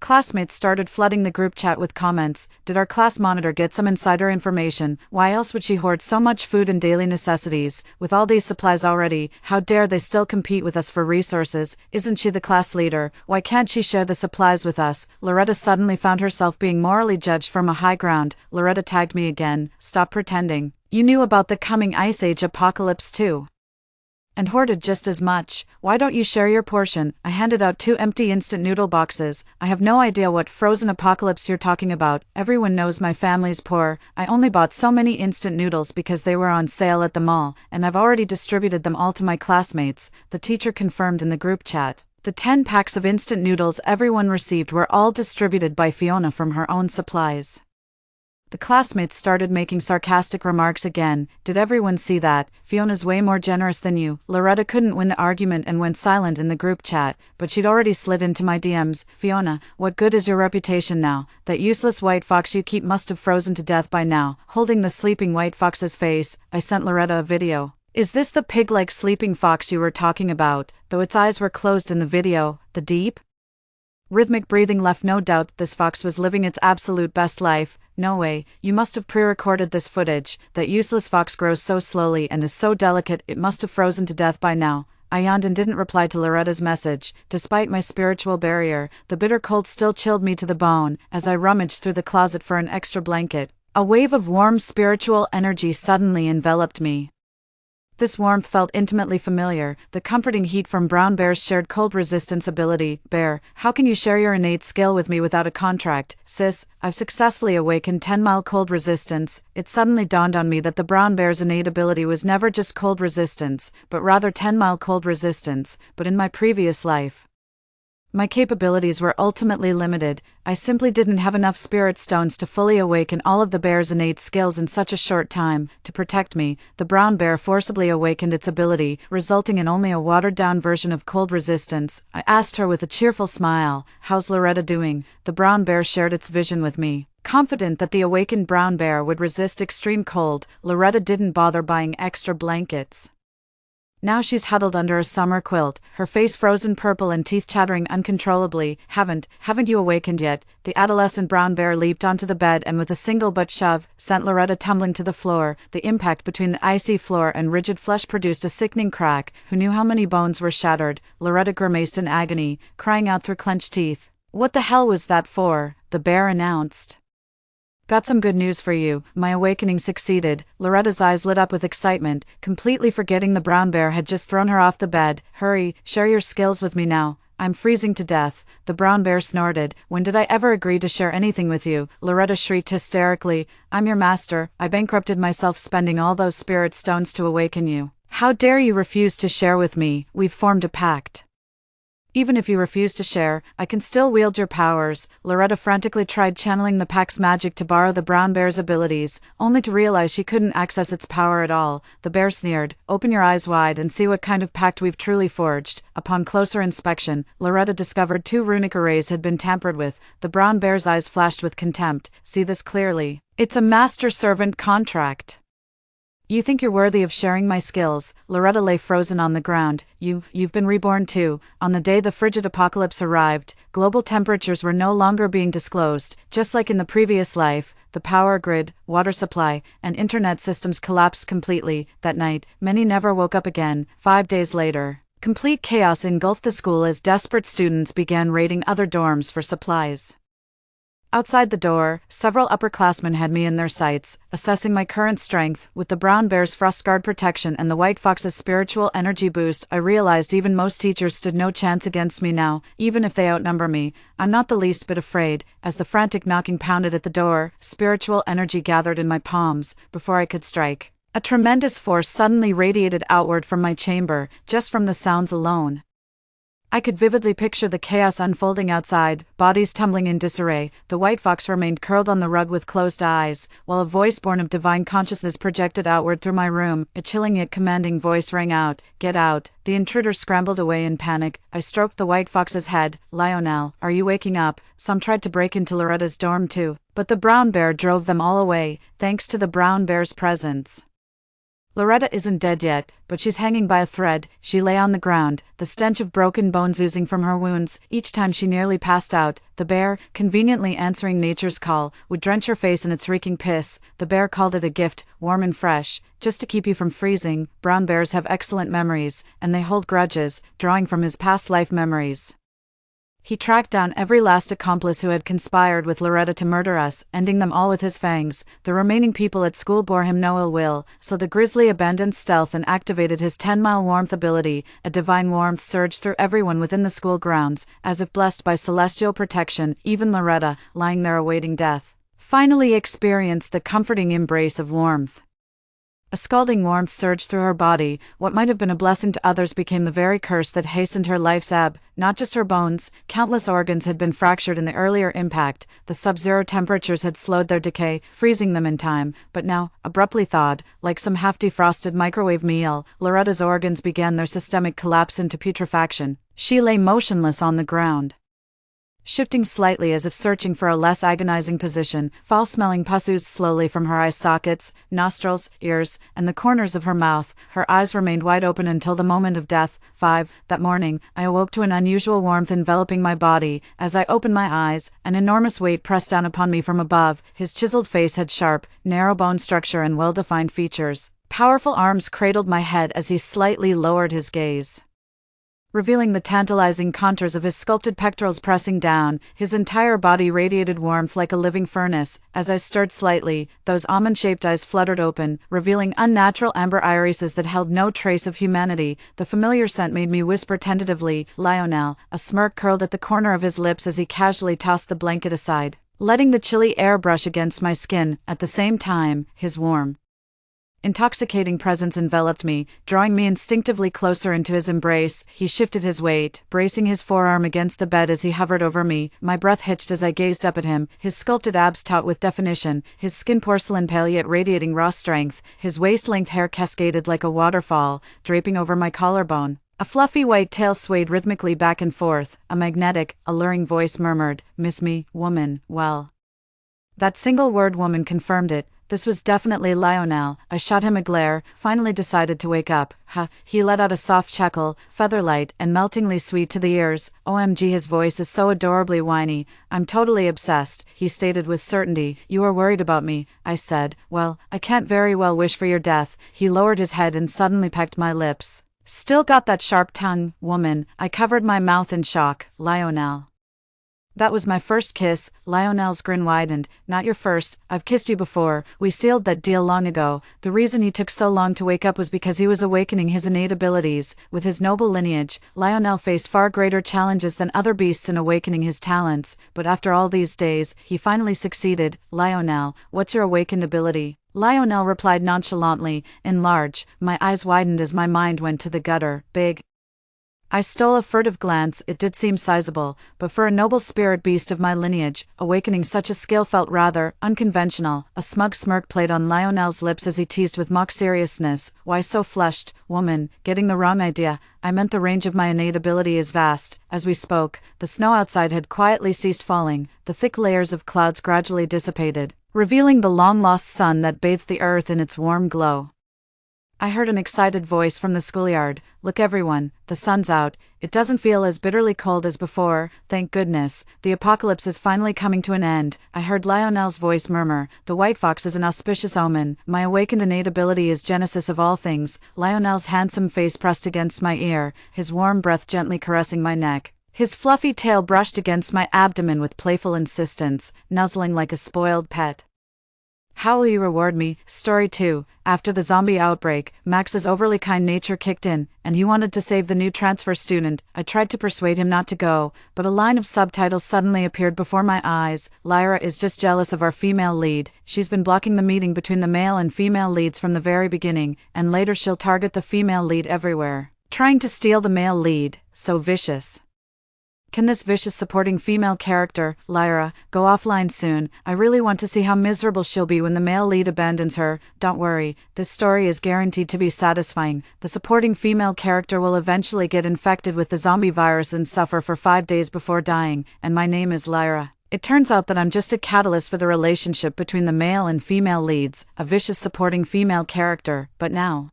Classmates started flooding the group chat with comments. Did our class monitor get some insider information? Why else would she hoard so much food and daily necessities? With all these supplies already, how dare they still compete with us for resources? Isn't she the class leader? Why can't she share the supplies with us? Loretta suddenly found herself being morally judged from a high ground. Loretta tagged me again. "Stop pretending. You knew about the coming Ice Age apocalypse too, and hoarded just as much. Why don't you share your portion?" I handed out 2 empty instant noodle boxes. "I have no idea what frozen apocalypse you're talking about. Everyone knows my family's poor. I only bought so many instant noodles because they were on sale at the mall, and I've already distributed them all to my classmates," the teacher confirmed in the group chat. The 10 packs of instant noodles everyone received were all distributed by Fiona from her own supplies. The classmates started making sarcastic remarks again. "Did everyone see that? Fiona's way more generous than you." Loretta couldn't win the argument and went silent in the group chat, but she'd already slid into my DMs. "Fiona, what good is your reputation now? That useless white fox you keep must have frozen to death by now." Holding the sleeping white fox's face, I sent Loretta a video. "Is this the pig-like sleeping fox you were talking about?" Though its eyes were closed in the video, the deep, rhythmic breathing left no doubt this fox was living its absolute best life. "No way, you must have pre-recorded this footage. That useless fox grows so slowly and is so delicate it must have frozen to death by now." I yawned and didn't reply to Loretta's message. Despite my spiritual barrier, the bitter cold still chilled me to the bone. As I rummaged through the closet for an extra blanket, a wave of warm spiritual energy suddenly enveloped me. This warmth felt intimately familiar, the comforting heat from Brown Bear's shared cold resistance ability. "Bear, how can you share your innate skill with me without a contract?" "Sis, I've successfully awakened 10-mile cold resistance." It suddenly dawned on me that the Brown Bear's innate ability was never just cold resistance, but rather 10-mile cold resistance. But in my previous life, my capabilities were ultimately limited. I simply didn't have enough spirit stones to fully awaken all of the bear's innate skills in such a short time. To protect me, the brown bear forcibly awakened its ability, resulting in only a watered-down version of cold resistance. I asked her with a cheerful smile, "How's Loretta doing?" The brown bear shared its vision with me. Confident that the awakened brown bear would resist extreme cold, Loretta didn't bother buying extra blankets. Now she's huddled under a summer quilt, her face frozen purple and teeth chattering uncontrollably. Haven't you awakened yet?" The adolescent brown bear leaped onto the bed and with a single butt shove, sent Loretta tumbling to the floor. The impact between the icy floor and rigid flesh produced a sickening crack. Who knew how many bones were shattered? Loretta grimaced in agony, crying out through clenched teeth. "What the hell was that for?" the bear announced. Got some good news for you. My awakening succeeded. Loretta's eyes lit up with excitement, completely forgetting the brown bear had just thrown her off the bed. Hurry, share your skills with me now. I'm freezing to death. The brown bear snorted. When did I ever agree to share anything with you? Loretta shrieked hysterically. I'm your master. I bankrupted myself spending all those spirit stones to awaken you. How dare you refuse to share with me? We've formed a pact. Even if you refuse to share, I can still wield your powers. Loretta frantically tried channeling the pack's magic to borrow the brown bear's abilities, only to realize she couldn't access its power at all. The bear sneered, "Open your eyes wide and see what kind of pact we've truly forged." Upon closer inspection, Loretta discovered 2 runic arrays had been tampered with. The brown bear's eyes flashed with contempt. "See this clearly. It's a master-servant contract. You think you're worthy of sharing my skills?" Loretta lay frozen on the ground. You've been reborn too. On the day the frigid apocalypse arrived, global temperatures were no longer being disclosed. Just like in the previous life, the power grid, water supply, and internet systems collapsed completely. That night, many never woke up again. 5 days later, complete chaos engulfed the school as desperate students began raiding other dorms for supplies. Outside the door, several upperclassmen had me in their sights, assessing my current strength. With the brown bear's frost guard protection and the white fox's spiritual energy boost, I realized even most teachers stood no chance against me now. Even if they outnumber me, I'm not the least bit afraid. As the frantic knocking pounded at the door, spiritual energy gathered in my palms. Before I could strike, a tremendous force suddenly radiated outward from my chamber, just from the sounds alone. I could vividly picture the chaos unfolding outside, bodies tumbling in disarray. The white fox remained curled on the rug with closed eyes, while a voice born of divine consciousness projected outward through my room. A chilling yet commanding voice rang out, "Get out." The intruder scrambled away in panic. I stroked the white fox's head. "Lionel, are you waking up?" Some tried to break into Loretta's dorm too, but the brown bear drove them all away, thanks to the brown bear's presence. Loretta isn't dead yet, but she's hanging by a thread. She lay on the ground, the stench of broken bones oozing from her wounds. Each time she nearly passed out, the bear, conveniently answering nature's call, would drench her face in its reeking piss. The bear called it a gift, warm and fresh, just to keep you from freezing. Brown bears have excellent memories, and they hold grudges, drawing from his past life memories. He tracked down every last accomplice who had conspired with Loretta to murder us, ending them all with his fangs. The remaining people at school bore him no ill will, so the grizzly abandoned stealth and activated his 10-mile warmth ability. A divine warmth surged through everyone within the school grounds, as if blessed by celestial protection. Even Loretta, lying there awaiting death, finally experienced the comforting embrace of warmth. A scalding warmth surged through her body. What might have been a blessing to others became the very curse that hastened her life's ebb. Not just her bones, countless organs had been fractured in the earlier impact. The sub-zero temperatures had slowed their decay, freezing them in time. But now, abruptly thawed, like some half-defrosted microwave meal, Loretta's organs began their systemic collapse into putrefaction. She lay motionless on the ground, shifting slightly as if searching for a less agonizing position. Foul-smelling pus oozed slowly from her eye sockets, nostrils, ears, and the corners of her mouth. Her eyes remained wide open until the moment of death. 5. That morning, I awoke to an unusual warmth enveloping my body. As I opened my eyes, an enormous weight pressed down upon me from above. His chiseled face had sharp, narrow bone structure and well-defined features. Powerful arms cradled my head as he slightly lowered his gaze, revealing the tantalizing contours of his sculpted pectorals pressing down. His entire body radiated warmth like a living furnace. As I stirred slightly, those almond-shaped eyes fluttered open, revealing unnatural amber irises that held no trace of humanity. The familiar scent made me whisper tentatively, "Lionel." A smirk curled at the corner of his lips as he casually tossed the blanket aside, letting the chilly air brush against my skin. At the same time, his warm, intoxicating presence enveloped me, drawing me instinctively closer into his embrace. He shifted his weight, bracing his forearm against the bed as he hovered over me. My breath hitched as I gazed up at him, his sculpted abs taut with definition, his skin porcelain pale yet radiating raw strength. His waist-length hair cascaded like a waterfall, draping over my collarbone. A fluffy white tail swayed rhythmically back and forth. A magnetic, alluring voice murmured, "Miss me, woman?" Well, that single word woman confirmed it. This was definitely Lionel. I shot him a glare, finally decided to wake up. He let out a soft chuckle, featherlight and meltingly sweet to the ears. OMG, his voice is so adorably whiny. "I'm totally obsessed," he stated with certainty. "You are worried about me," I said. "Well, I can't very well wish for your death." He lowered his head and suddenly pecked my lips. "Still got that sharp tongue, woman." I covered my mouth in shock. "Lionel, That was my first kiss. Lionel's grin widened. Not your first, I've kissed you before. We sealed that deal long ago. The reason he took so long to wake up was because he was awakening his innate abilities. With his noble lineage, Lionel faced far greater challenges than other beasts in awakening his talents, but after all these days, he finally succeeded. Lionel, what's your awakened ability? Lionel replied nonchalantly, enlarge. My eyes widened as my mind went to the gutter. Big. I stole a furtive glance. It did seem sizable, but for a noble spirit beast of my lineage, awakening such a skill felt rather unconventional. A smug smirk played on Lionel's lips as he teased with mock seriousness. Why so flushed, woman? Getting the wrong idea. I meant the range of my innate ability is vast. As we spoke, the snow outside had quietly ceased falling. The thick layers of clouds gradually dissipated, revealing the long-lost sun that bathed the earth in its warm glow. I heard an excited voice from the schoolyard. Look everyone, the sun's out. It doesn't feel as bitterly cold as before, thank goodness. The apocalypse is finally coming to an end. I heard Lionel's voice murmur, the white fox is an auspicious omen. My awakened innate ability is genesis of all things. Lionel's handsome face pressed against my ear, his warm breath gently caressing my neck. His fluffy tail brushed against my abdomen with playful insistence, nuzzling like a spoiled pet. How will you reward me? Story 2. After the zombie outbreak, Max's overly kind nature kicked in, and he wanted to save the new transfer student. I tried to persuade him not to go, but a line of subtitles suddenly appeared before my eyes. Lyra is just jealous of our female lead. She's been blocking the meeting between the male and female leads from the very beginning, and later she'll target the female lead everywhere, trying to steal the male lead. So vicious. Can this vicious supporting female character, Lyra, go offline soon? I really want to see how miserable she'll be when the male lead abandons her. Don't worry, this story is guaranteed to be satisfying. The supporting female character will eventually get infected with the zombie virus and suffer for 5 days before dying, and my name is Lyra. It turns out that I'm just a catalyst for the relationship between the male and female leads, a vicious supporting female character, but now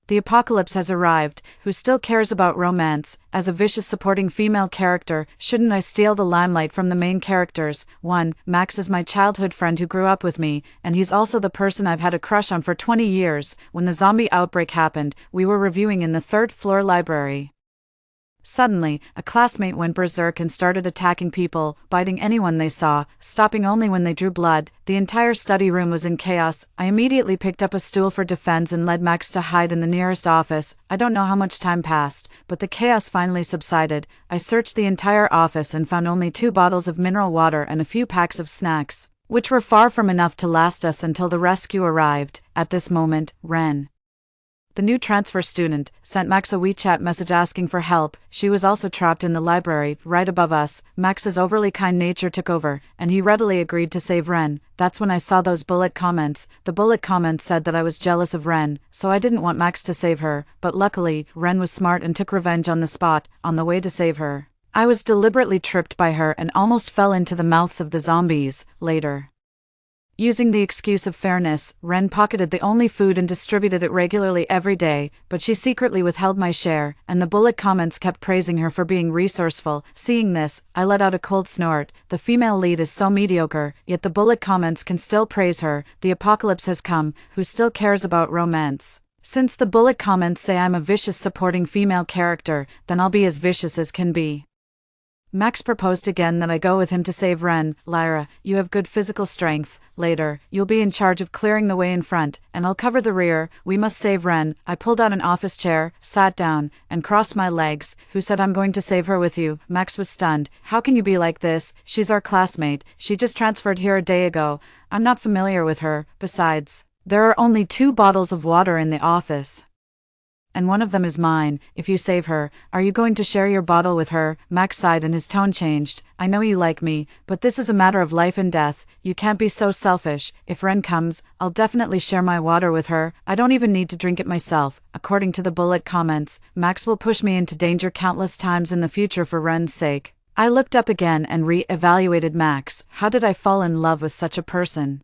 the apocalypse has arrived. Who still cares about romance? As a vicious supporting female character, shouldn't I steal the limelight from the main characters? 1. Max is my childhood friend who grew up with me, and he's also the person I've had a crush on for 20 years. When the zombie outbreak happened, we were reviewing in the third-floor library. Suddenly, a classmate went berserk and started attacking people, biting anyone they saw, stopping only when they drew blood. The entire study room was in chaos. I immediately picked up a stool for defense and led Max to hide in the nearest office. I don't know how much time passed, but the chaos finally subsided. I searched the entire office and found only 2 bottles of mineral water and a few packs of snacks, which were far from enough to last us until the rescue arrived. At this moment, Ren, the new transfer student, sent Max a WeChat message asking for help. She was also trapped in the library, right above us. Max's overly kind nature took over, and he readily agreed to save Ren. That's when I saw those bullet comments. The bullet comments said that I was jealous of Ren, so I didn't want Max to save her, but luckily, Ren was smart and took revenge on the spot, on the way to save her. I was deliberately tripped by her and almost fell into the mouths of the zombies. Later, using the excuse of fairness, Ren pocketed the only food and distributed it regularly every day, but she secretly withheld my share, and the bullet comments kept praising her for being resourceful. Seeing this, I let out a cold snort. The female lead is so mediocre, yet the bullet comments can still praise her. The apocalypse has come. Who still cares about romance? Since the bullet comments say I'm a vicious supporting female character, then I'll be as vicious as can be. Max proposed again that I go with him to save Ren. Lyra, you have good physical strength. Later, you'll be in charge of clearing the way in front, and I'll cover the rear. We must save Ren. I pulled out an office chair, sat down, and crossed my legs. Who said I'm going to save her with you? Max was stunned. How can you be like this? She's our classmate. She just transferred here a day ago. I'm not familiar with her. Besides, there are only 2 bottles of water in the office, and one of them is mine. If you save her, are you going to share your bottle with her? Max sighed and his tone changed. I know you like me, but this is a matter of life and death. You can't be so selfish. If Ren comes, I'll definitely share my water with her. I don't even need to drink it myself. According to the bullet comments, Max will push me into danger countless times in the future for Ren's sake. I looked up again and re-evaluated Max. How did I fall in love with such a person?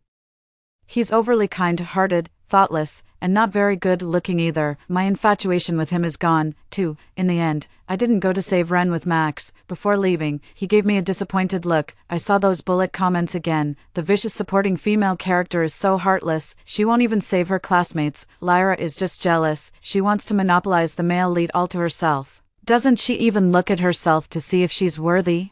He's overly kind-hearted, thoughtless, and not very good-looking either. My infatuation with him is gone, too. In the end, I didn't go to save Ren with Max. Before leaving, he gave me a disappointed look. I saw those bullet comments again. The vicious supporting female character is so heartless, she won't even save her classmates. Lyra is just jealous. She wants to monopolize the male lead all to herself. Doesn't she even look at herself to see if she's worthy?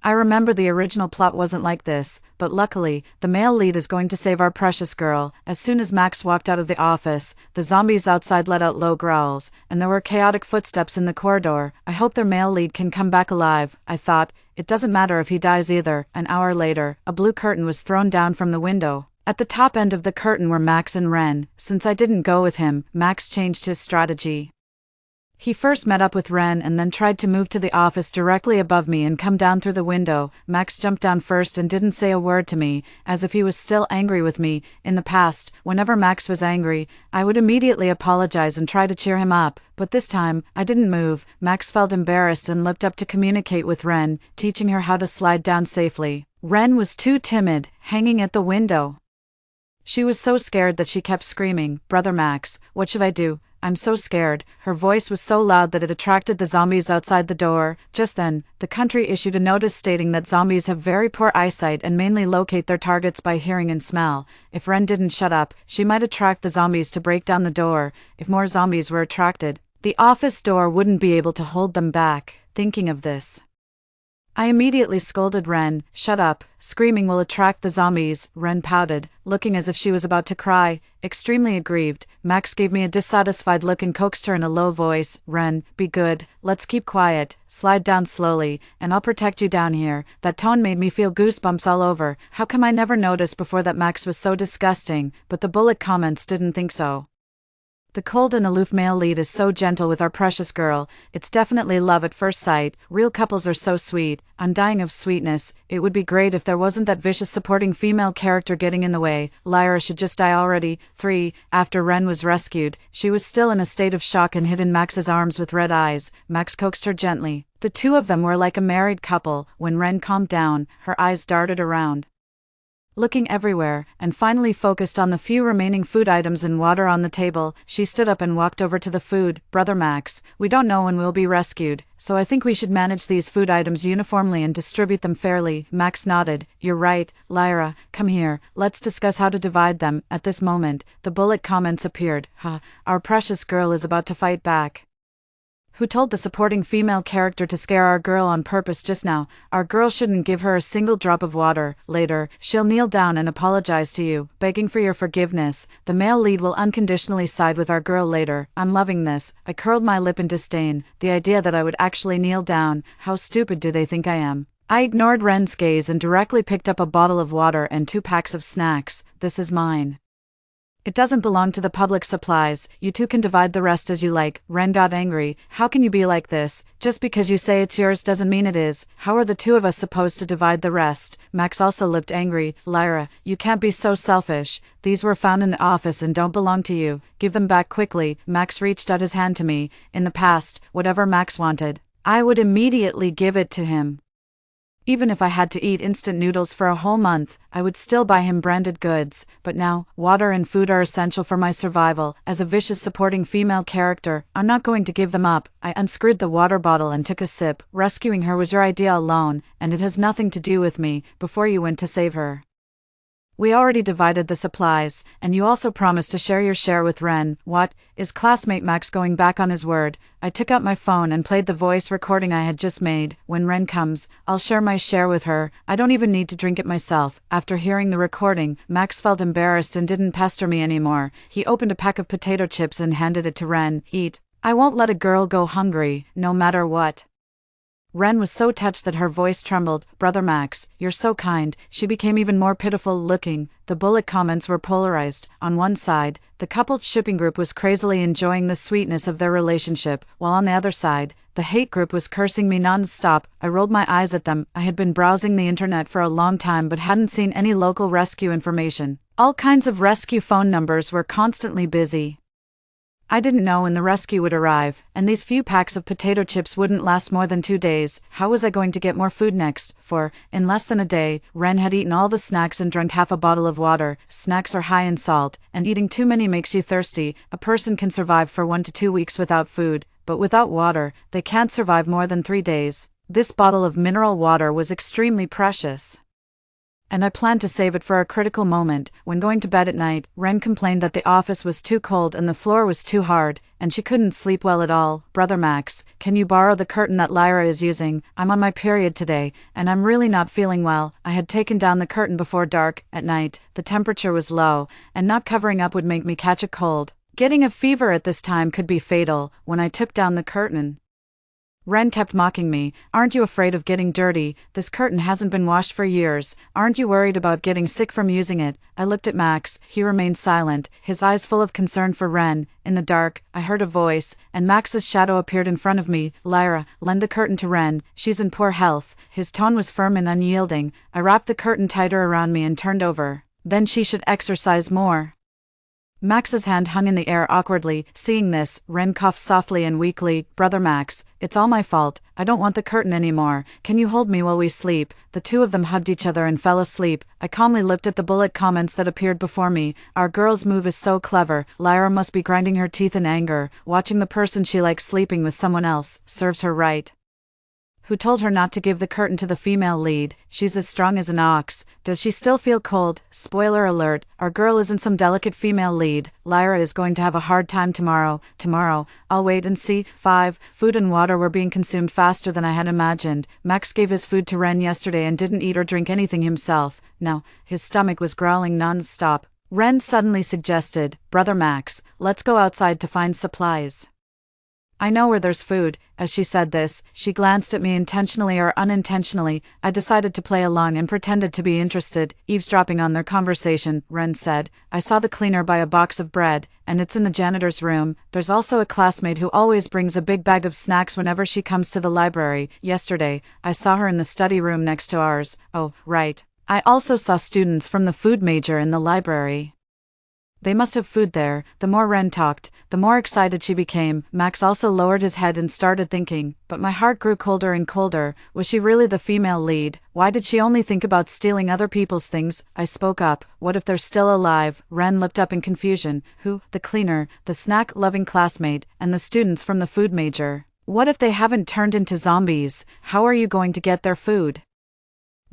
I remember the original plot wasn't like this, but luckily, the male lead is going to save our precious girl. As soon as Max walked out of the office, the zombies outside let out low growls, and there were chaotic footsteps in the corridor. I hope their male lead can come back alive, I thought. It doesn't matter if he dies either. An hour later, a blue curtain was thrown down from the window. At the top end of the curtain were Max and Ren. Since I didn't go with him, Max changed his strategy. He first met up with Ren and then tried to move to the office directly above me and come down through the window. Max jumped down first and didn't say a word to me, as if he was still angry with me. In the past, whenever Max was angry, I would immediately apologize and try to cheer him up, but this time, I didn't move. Max felt embarrassed and leapt up to communicate with Ren, teaching her how to slide down safely. Ren was too timid, hanging at the window. She was so scared that she kept screaming, "Brother Max, what should I do? I'm so scared." Her voice was so loud that it attracted the zombies outside the door. Just then, the country issued a notice stating that zombies have very poor eyesight and mainly locate their targets by hearing and smell. If Ren didn't shut up, she might attract the zombies to break down the door. If more zombies were attracted, the office door wouldn't be able to hold them back. Thinking of this, I immediately scolded Ren. "Shut up, screaming will attract the zombies." Ren pouted, looking as if she was about to cry. Extremely aggrieved, Max gave me a dissatisfied look and coaxed her in a low voice. "Ren, be good, let's keep quiet, slide down slowly, and I'll protect you down here." That tone made me feel goosebumps all over. How come I never noticed before that Max was so disgusting? But the bullet comments didn't think so. The cold and aloof male lead is so gentle with our precious girl. It's definitely love at first sight. Real couples are so sweet. I'm dying of sweetness. It would be great if there wasn't that vicious supporting female character getting in the way. Lyra should just die already. 3. After Ren was rescued, she was still in a state of shock and hid in Max's arms with red eyes. Max coaxed her gently. The two of them were like a married couple. When Ren calmed down, her eyes darted around, looking everywhere, and finally focused on the few remaining food items and water on the table. She stood up and walked over to the food. "Brother Max, we don't know when we'll be rescued, so I think we should manage these food items uniformly and distribute them fairly." Max nodded. "You're right. Lyra, come here, let's discuss how to divide them." At this moment, the bullet comments appeared. Our precious girl is about to fight back. Who told the supporting female character to scare our girl on purpose just now? Our girl shouldn't give her a single drop of water. Later, she'll kneel down and apologize to you, begging for your forgiveness. The male lead will unconditionally side with our girl later. I'm loving this. I curled my lip in disdain. The idea that I would actually kneel down. How stupid do they think I am? I ignored Ren's gaze and directly picked up a bottle of water and 2 packs of snacks. "This is mine. It doesn't belong to the public supplies. You two can divide the rest as you like." Ren got angry. "How can you be like this? Just because you say it's yours doesn't mean it is. How are the two of us supposed to divide the rest?" Max also looked angry. "Lyra, you can't be so selfish. These were found in the office and don't belong to you. Give them back quickly." Max reached out his hand to me. In the past, whatever Max wanted, I would immediately give it to him. Even if I had to eat instant noodles for a whole month, I would still buy him branded goods. But now, water and food are essential for my survival. As a vicious supporting female character, I'm not going to give them up. I unscrewed the water bottle and took a sip. "Rescuing her was your idea alone, and it has nothing to do with me. Before you went to save her, we already divided the supplies, and you also promised to share your share with Ren." "What? Is classmate Max going back on his word?" I took out my phone and played the voice recording I had just made. "When Ren comes, I'll share my share with her. I don't even need to drink it myself." After hearing the recording, Max felt embarrassed and didn't pester me anymore. He opened a pack of potato chips and handed it to Ren. "Eat. I won't let a girl go hungry, no matter what." Ren was so touched that her voice trembled. "Brother Max, you're so kind." She became even more pitiful looking. The bullet comments were polarized. On one side, the coupled shipping group was crazily enjoying the sweetness of their relationship, while on the other side, the hate group was cursing me non-stop. I rolled my eyes at them. I had been browsing the internet for a long time but hadn't seen any local rescue information. All kinds of rescue phone numbers were constantly busy. I didn't know when the rescue would arrive, and these few packs of potato chips wouldn't last more than 2 days. How was I going to get more food next? For, in less than a day, Ren had eaten all the snacks and drank half a bottle of water. Snacks are high in salt, and eating too many makes you thirsty. A person can survive for 1 to 2 weeks without food, but without water, they can't survive more than 3 days. This bottle of mineral water was extremely precious. and I planned to save it for a critical moment. When going to bed at night, Ren complained that the office was too cold and the floor was too hard, and she couldn't sleep well at all. Brother Max, can you borrow the curtain that Lyra is using? I'm on my period today, and I'm really not feeling well. I had taken down the curtain before dark. At night, the temperature was low, and not covering up would make me catch a cold. Getting a fever at this time could be fatal. When I took down the curtain, Ren kept mocking me. Aren't you afraid of getting dirty? This curtain hasn't been washed for years. Aren't you worried about getting sick from using it? I looked at Max. He remained silent, his eyes full of concern for Ren. In the dark, I heard a voice, and Max's shadow appeared in front of me. Lyra, lend the curtain to Ren. She's in poor health. His tone was firm and unyielding. I wrapped the curtain tighter around me and turned over. Then she should exercise more. Max's hand hung in the air awkwardly. Seeing this, Ren coughed softly and weakly. Brother Max, it's all my fault. I don't want the curtain anymore. Can you hold me while we sleep? The two of them hugged each other and fell asleep. I calmly looked at the bullet comments that appeared before me. Our girl's move is so clever. Lyra must be grinding her teeth in anger. Watching the person she likes sleeping with someone else serves her right. Who told her not to give the curtain to the female lead? She's as strong as an ox. Does she still feel cold? Spoiler alert, our girl isn't some delicate female lead. Lyra is going to have a hard time tomorrow. I'll wait and see. 5. Food and water were being consumed faster than I had imagined. Max gave his food to Ren yesterday and didn't eat or drink anything himself. No, his stomach was growling non-stop. Ren suddenly suggested, Brother Max, let's go outside to find supplies. I know where there's food. As she said this, she glanced at me intentionally or unintentionally. I decided to play along and pretended to be interested, eavesdropping on their conversation. Ren said, I saw the cleaner buy a box of bread, and it's in the janitor's room. There's also a classmate who always brings a big bag of snacks whenever she comes to the library. Yesterday, I saw her in the study room next to ours. Oh, right. I also saw students from the food major in the library. They must have food there. The more Ren talked, the more excited she became. Max also lowered his head and started thinking, but my heart grew colder and colder. Was she really the female lead? Why did she only think about stealing other people's things? I spoke up. What if they're still alive? Ren looked up in confusion. Who? The cleaner, the snack-loving classmate, and the students from the food major. What if they haven't turned into zombies? How are you going to get their food?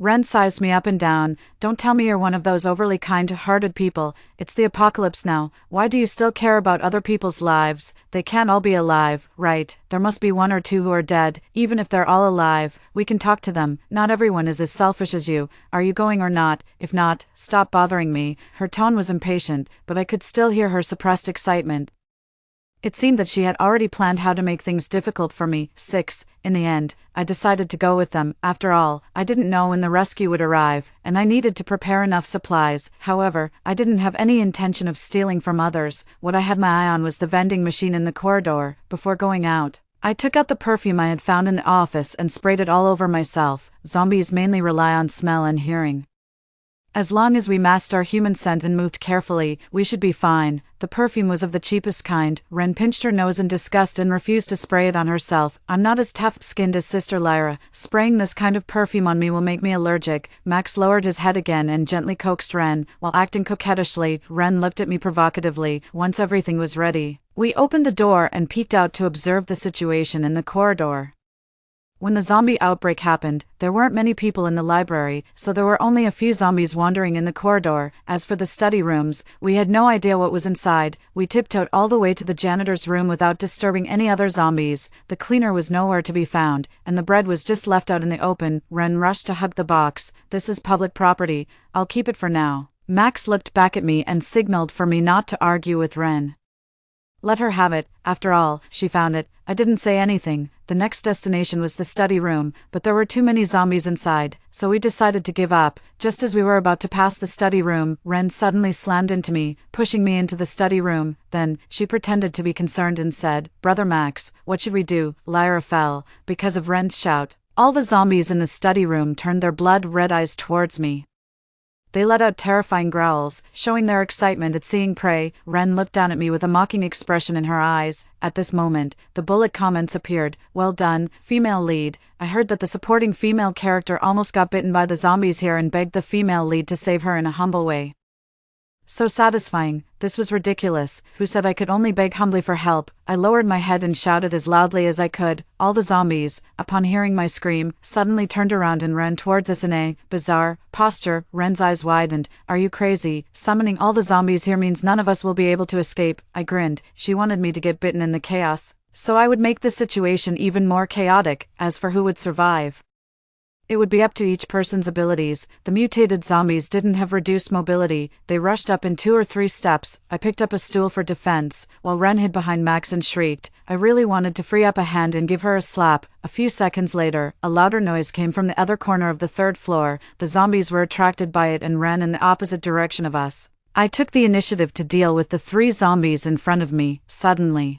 Ren sized me up and down. Don't tell me you're one of those overly kind-hearted people. It's the apocalypse now. Why do you still care about other people's lives? They can't all be alive, right? There must be one or two who are dead. Even if they're all alive, we can talk to them. Not everyone is as selfish as you. Are you going or not? If not, stop bothering me. Her tone was impatient, but I could still hear her suppressed excitement. It seemed that she had already planned how to make things difficult for me. 6. In the end, I decided to go with them. After all, I didn't know when the rescue would arrive, and I needed to prepare enough supplies. However, I didn't have any intention of stealing from others. What I had my eye on was the vending machine in the corridor. Before going out, I took out the perfume I had found in the office and sprayed it all over myself. Zombies mainly rely on smell and hearing. As long as we masked our human scent and moved carefully, we should be fine. The perfume was of the cheapest kind. Ren pinched her nose in disgust and refused to spray it on herself. I'm not as tough-skinned as Sister Lyra. Spraying this kind of perfume on me will make me allergic. Max lowered his head again and gently coaxed Ren. While acting coquettishly, Ren looked at me provocatively. Once everything was ready, we opened the door and peeked out to observe the situation in the corridor. When the zombie outbreak happened, there weren't many people in the library, so there were only a few zombies wandering in the corridor. As for the study rooms, we had no idea what was inside. We tiptoed all the way to the janitor's room without disturbing any other zombies. The cleaner was nowhere to be found, and the bread was just left out in the open. Ren rushed to hug the box. This is public property. I'll keep it for now. Max looked back at me and signaled for me not to argue with Ren. Let her have it. After all, she found it. I didn't say anything. The next destination was the study room, but there were too many zombies inside, so we decided to give up. Just as we were about to pass the study room, Ren suddenly slammed into me, pushing me into the study room. Then, she pretended to be concerned and said, Brother Max, what should we do? Lyra fell. Because of Ren's shout, all the zombies in the study room turned their blood-red eyes towards me. They let out terrifying growls, showing their excitement at seeing prey. Ren looked down at me with a mocking expression in her eyes. At this moment, the bullet comments appeared. Well done, female lead. I heard that the supporting female character almost got bitten by the zombies here and begged the female lead to save her in a humble way. So satisfying. This was ridiculous. Who said I could only beg humbly for help? I lowered my head and shouted as loudly as I could. All the zombies, upon hearing my scream, suddenly turned around and ran towards us in a bizarre posture. Ren's eyes widened. Are you crazy? Summoning all the zombies here means none of us will be able to escape. I grinned. She wanted me to get bitten in the chaos, so I would make the situation even more chaotic. As for who would survive, it would be up to each person's abilities. The mutated zombies didn't have reduced mobility. They rushed up in 2 or 3 steps. I picked up a stool for defense, while Ren hid behind Max and shrieked. I really wanted to free up a hand and give her a slap. A few seconds later, a louder noise came from the other corner of the 3rd floor. The zombies were attracted by it and ran in the opposite direction of us. I took the initiative to deal with the 3 zombies in front of me. Suddenly,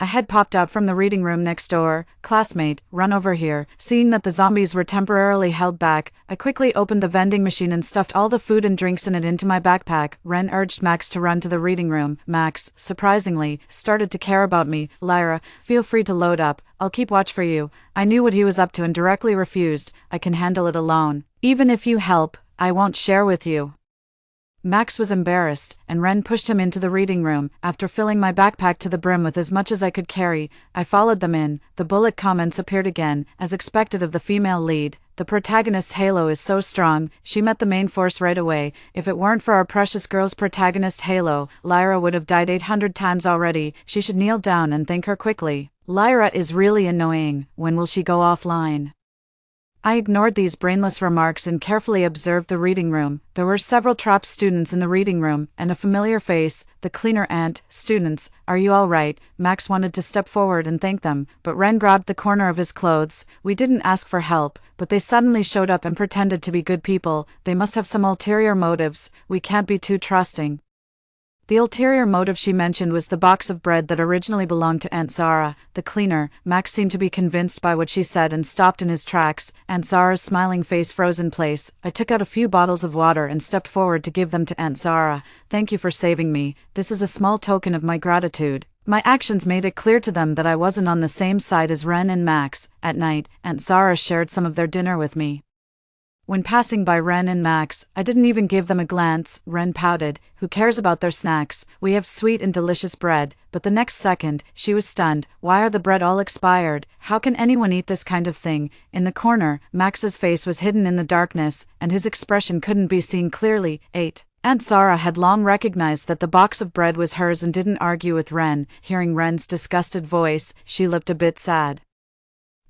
a head popped out from the reading room next door. Classmate, run over here. Seeing that the zombies were temporarily held back, I quickly opened the vending machine and stuffed all the food and drinks in it into my backpack. Ren urged Max to run to the reading room. Max, surprisingly, started to care about me. Lyra, feel free to load up. I'll keep watch for you. I knew what he was up to and directly refused. I can handle it alone. Even if you help, I won't share with you. Max was embarrassed, and Ren pushed him into the reading room. After filling my backpack to the brim with as much as I could carry, I followed them in. The bullet comments appeared again, as expected of the female lead. The protagonist's halo is so strong, she met the main force right away. If it weren't for our precious girl's protagonist halo, Lyra would have died 800 times already. She should kneel down and thank her quickly. Lyra is really annoying. When will she go offline? I ignored these brainless remarks and carefully observed the reading room. There were several trapped students in the reading room, and a familiar face, the cleaner aunt. Students, are you all right? Max wanted to step forward and thank them, but Ren grabbed the corner of his clothes. We didn't ask for help, but they suddenly showed up and pretended to be good people. They must have some ulterior motives. We can't be too trusting. The ulterior motive she mentioned was the box of bread that originally belonged to Aunt Zara, the cleaner. Max seemed to be convinced by what she said and stopped in his tracks. Aunt Zara's smiling face froze in place. I took out a few bottles of water and stepped forward to give them to Aunt Zara. Thank you for saving me. This is a small token of my gratitude. My actions made it clear to them that I wasn't on the same side as Ren and Max. At night, Aunt Zara shared some of their dinner with me. When passing by Ren and Max, I didn't even give them a glance. Ren pouted. Who cares about their snacks? We have sweet and delicious bread. But the next second, she was stunned. Why are the bread all expired? How can anyone eat this kind of thing? In the corner, Max's face was hidden in the darkness, and his expression couldn't be seen clearly. 8. Aunt Zara had long recognized that the box of bread was hers and didn't argue with Ren. Hearing Ren's disgusted voice, she looked a bit sad.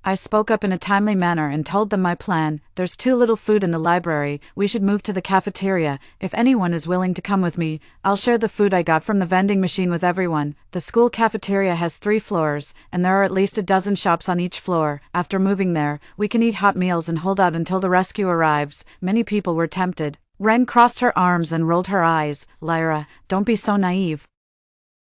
I spoke up in a timely manner and told them my plan. There's too little food in the library. We should move to the cafeteria. If anyone is willing to come with me, I'll share the food I got from the vending machine with everyone. The school cafeteria has 3 floors, and there are at least a dozen shops on each floor. After moving there, we can eat hot meals and hold out until the rescue arrives. Many people were tempted. Ren crossed her arms and rolled her eyes. Lyra, don't be so naive.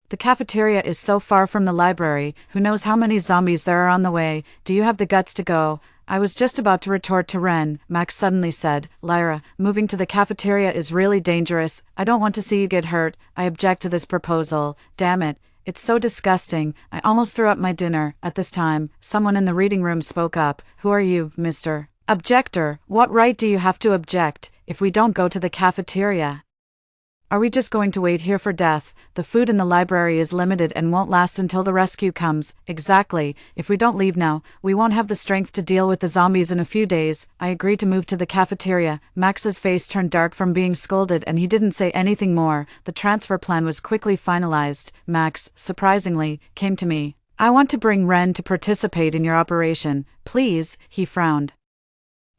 The cafeteria is so far from the library. Who knows how many zombies there are on the way? Do you have the guts to go? I was just about to retort to Ren. Max suddenly said, Lyra, moving to the cafeteria is really dangerous. I don't want to see you get hurt. I object to this proposal. Damn it. It's so disgusting. I almost threw up my dinner. At this time, someone in the reading room spoke up. Who are you, Mr. Objector? What right do you have to object if we don't go to the cafeteria? Are we just going to wait here for death? The food in the library is limited and won't last until the rescue comes. Exactly. If we don't leave now, we won't have the strength to deal with the zombies in a few days. I agreed to move to the cafeteria. Max's face turned dark from being scolded and he didn't say anything more. The transfer plan was quickly finalized. Max, surprisingly, came to me. I want to bring Ren to participate in your operation. Please, he frowned.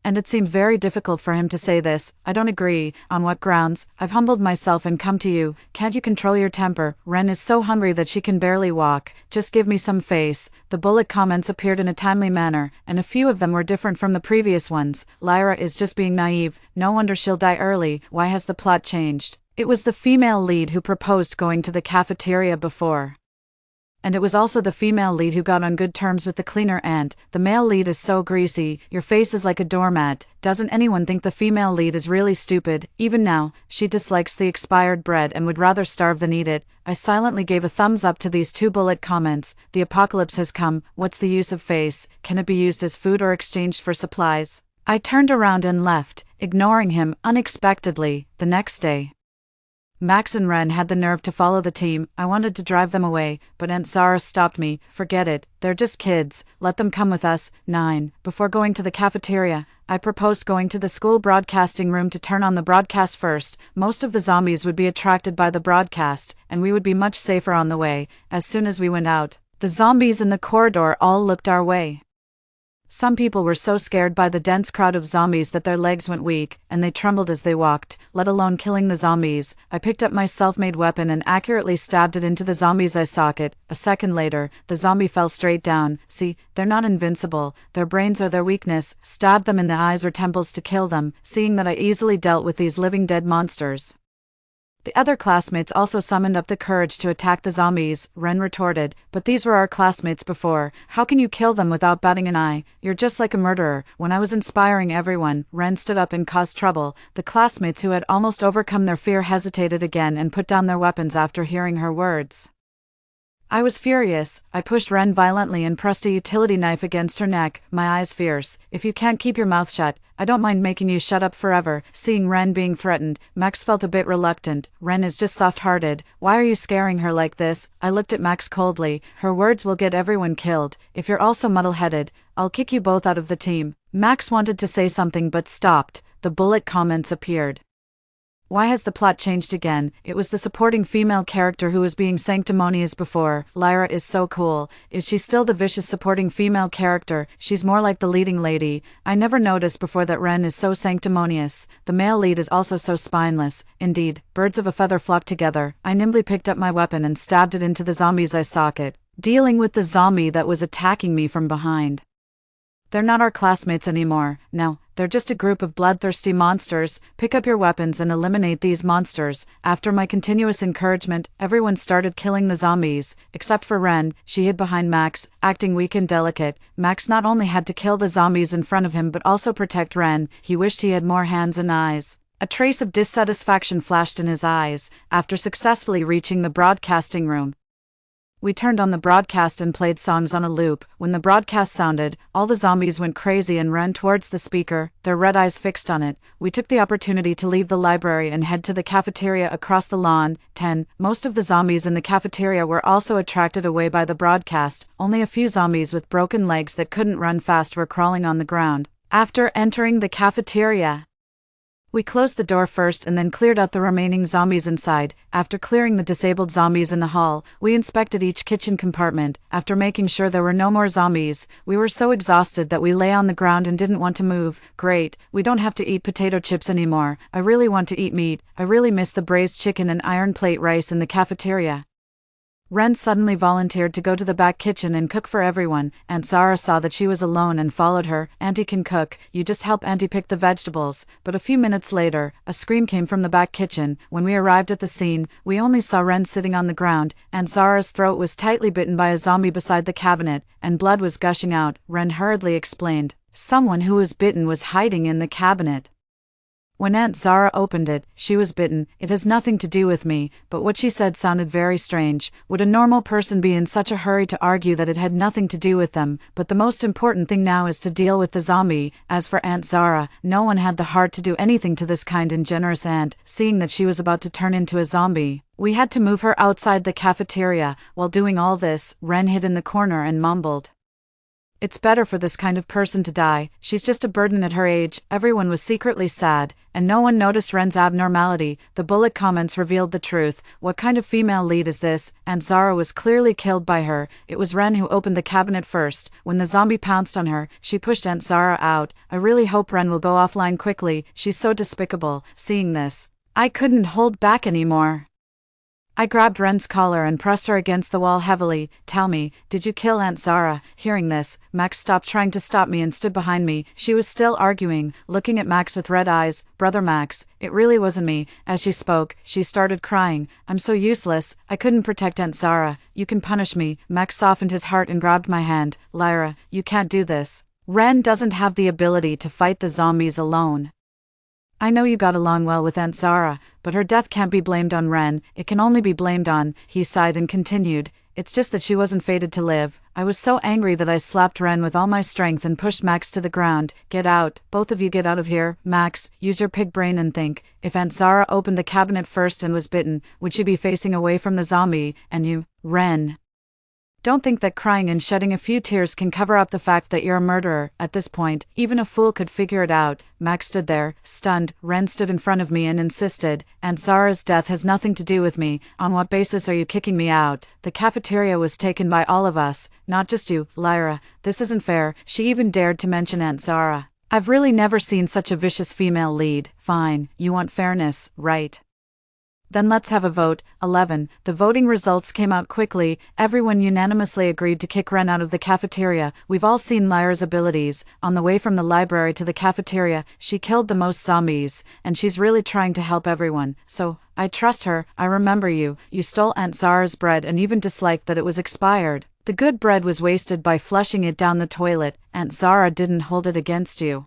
And it seemed very difficult for him to say this. I don't agree. On what grounds? I've humbled myself and come to you. Can't you control your temper? Ren is so hungry that she can barely walk. Just give me some face. The bullet comments appeared in a timely manner, and a few of them were different from the previous ones. Lyra is just being naive. No wonder she'll die early. Why has the plot changed? It was the female lead who proposed going to the cafeteria before. And it was also the female lead who got on good terms with the cleaner aunt. The male lead is so greasy, your face is like a doormat. Doesn't anyone think the female lead is really stupid? Even now, she dislikes the expired bread and would rather starve than eat it. I silently gave a thumbs up to these 2 bullet comments. The apocalypse has come. What's the use of face? Can it be used as food or exchanged for supplies? I turned around and left, ignoring him unexpectedly. The next day, Max and Ren had the nerve to follow the team. I wanted to drive them away, but Aunt Zara stopped me. Forget it, they're just kids, let them come with us. 9. Before going to the cafeteria, I proposed going to the school broadcasting room to turn on the broadcast first. Most of the zombies would be attracted by the broadcast, and we would be much safer on the way. As soon as we went out, the zombies in the corridor all looked our way. Some people were so scared by the dense crowd of zombies that their legs went weak, and they trembled as they walked, let alone killing the zombies. I picked up my self-made weapon and accurately stabbed it into the zombie's eye socket. A second later, the zombie fell straight down. See, they're not invincible, their brains are their weakness. Stab them in the eyes or temples to kill them, seeing that I easily dealt with these living dead monsters. The other classmates also summoned up the courage to attack the zombies. Ren retorted, but these were our classmates before. How can you kill them without batting an eye? You're just like a murderer. When I was inspiring everyone, Ren stood up and caused trouble. The classmates who had almost overcome their fear hesitated again and put down their weapons after hearing her words. I was furious. I pushed Ren violently and pressed a utility knife against her neck, my eyes fierce. If you can't keep your mouth shut, I don't mind making you shut up forever. Seeing Ren being threatened, Max felt a bit reluctant. Ren is just soft-hearted. Why are you scaring her like this? I looked at Max coldly. Her words will get everyone killed. If you're also muddle-headed, I'll kick you both out of the team. Max wanted to say something but stopped. The bullet comments appeared. Why has the plot changed again? It was the supporting female character who was being sanctimonious before. Lyra is so cool. Is she still the vicious supporting female character? She's more like the leading lady. I never noticed before that Ren is so sanctimonious. The male lead is also so spineless. Indeed, birds of a feather flock together. I nimbly picked up my weapon and stabbed it into the zombie's eye socket, dealing with the zombie that was attacking me from behind. They're not our classmates anymore. No, they're just a group of bloodthirsty monsters. Pick up your weapons and eliminate these monsters. After my continuous encouragement, everyone started killing the zombies, except for Ren. She hid behind Max, acting weak and delicate. Max not only had to kill the zombies in front of him but also protect Ren. He wished he had more hands and eyes. A trace of dissatisfaction flashed in his eyes. After successfully reaching the broadcasting room, we turned on the broadcast and played songs on a loop. When the broadcast sounded, all the zombies went crazy and ran towards the speaker, their red eyes fixed on it. We took the opportunity to leave the library and head to the cafeteria across the lawn. 10. Most of the zombies in the cafeteria were also attracted away by the broadcast. Only a few zombies with broken legs that couldn't run fast were crawling on the ground. After entering the cafeteria, we closed the door first and then cleared out the remaining zombies inside. After clearing the disabled zombies in the hall, we inspected each kitchen compartment. After making sure there were no more zombies, we were so exhausted that we lay on the ground and didn't want to move. Great, we don't have to eat potato chips anymore. I really want to eat meat. I really miss the braised chicken and iron plate rice in the cafeteria. Ren suddenly volunteered to go to the back kitchen and cook for everyone. Aunt Zara saw that she was alone and followed her. Auntie can cook, you just help Auntie pick the vegetables. But a few minutes later, a scream came from the back kitchen. When we arrived at the scene, we only saw Ren sitting on the ground. Aunt Zara's throat was tightly bitten by a zombie beside the cabinet, and blood was gushing out. Ren hurriedly explained, someone who was bitten was hiding in the cabinet. When Aunt Zara opened it, she was bitten. It has nothing to do with me, but what she said sounded very strange. Would a normal person be in such a hurry to argue that it had nothing to do with them? But the most important thing now is to deal with the zombie. As for Aunt Zara, no one had the heart to do anything to this kind and generous aunt, seeing that she was about to turn into a zombie. We had to move her outside the cafeteria. While doing all this, Ren hid in the corner and mumbled, "It's better for this kind of person to die. She's just a burden at her age." Everyone was secretly sad, and no one noticed Ren's abnormality. The bullet comments revealed the truth. What kind of female lead is this? Aunt Zara was clearly killed by her. It was Ren who opened the cabinet first. When the zombie pounced on her, she pushed Aunt Zara out. I really hope Ren will go offline quickly. She's so despicable. Seeing this, I couldn't hold back anymore. I grabbed Ren's collar and pressed her against the wall heavily. "Tell me, did you kill Aunt Zara?" Hearing this, Max stopped trying to stop me and stood behind me. She was still arguing, looking at Max with red eyes. "Brother Max, it really wasn't me." As she spoke, she started crying. "I'm so useless. I couldn't protect Aunt Zara. You can punish me." Max softened his heart and grabbed my hand. "Lyra, you can't do this. Ren doesn't have the ability to fight the zombies alone. I know you got along well with Aunt Zara, but her death can't be blamed on Ren. It can only be blamed on," he sighed and continued, it's just that she wasn't fated to live. I was so angry that I slapped Ren with all my strength and pushed Max to the ground. Get out, both of you get out of here. Max, use your pig brain and think. If Aunt Zara opened the cabinet first and was bitten, would she be facing away from the zombie, and you, Ren? Don't think that crying and shedding a few tears can cover up the fact that you're a murderer. At this point, even a fool could figure it out. Max stood there, stunned. Ren stood in front of me and insisted, Aunt Zara's death has nothing to do with me. On what basis are you kicking me out? The cafeteria was taken by all of us, not just you, Lyra. This isn't fair. She even dared to mention Aunt Zara. I've really never seen such a vicious female lead. Fine, you want fairness, right? Then let's have a vote. 11. The voting results came out quickly. Everyone unanimously agreed to kick Ren out of the cafeteria. We've all seen Lyra's abilities. On the way from the library to the cafeteria, she killed the most zombies, and she's really trying to help everyone. So, I trust her. I remember you. You stole Aunt Zara's bread and even disliked that it was expired. The good bread was wasted by flushing it down the toilet. Aunt Zara didn't hold it against you.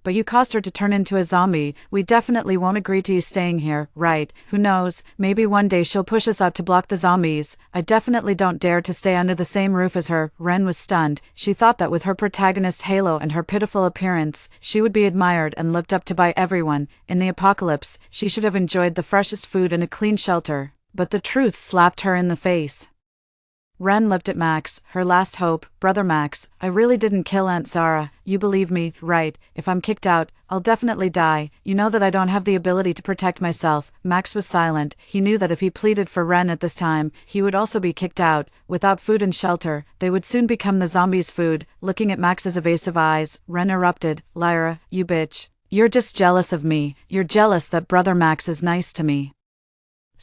But you caused her to turn into a zombie. We definitely won't agree to you staying here, right? Who knows, maybe one day she'll push us out to block the zombies. I definitely don't dare to stay under the same roof as her. Ren was stunned. She thought that with her protagonist halo and her pitiful appearance, she would be admired and looked up to by everyone. In the apocalypse, she should have enjoyed the freshest food and a clean shelter. But the truth slapped her in the face. Ren looked at Max, her last hope. Brother Max, I really didn't kill Aunt Zara. You believe me, right? If I'm kicked out, I'll definitely die. You know that I don't have the ability to protect myself. Max was silent. He knew that if he pleaded for Ren at this time, he would also be kicked out. Without food and shelter, they would soon become the zombies' food. Looking at Max's evasive eyes, Ren erupted. Lyra, you bitch. You're just jealous of me. You're jealous that Brother Max is nice to me.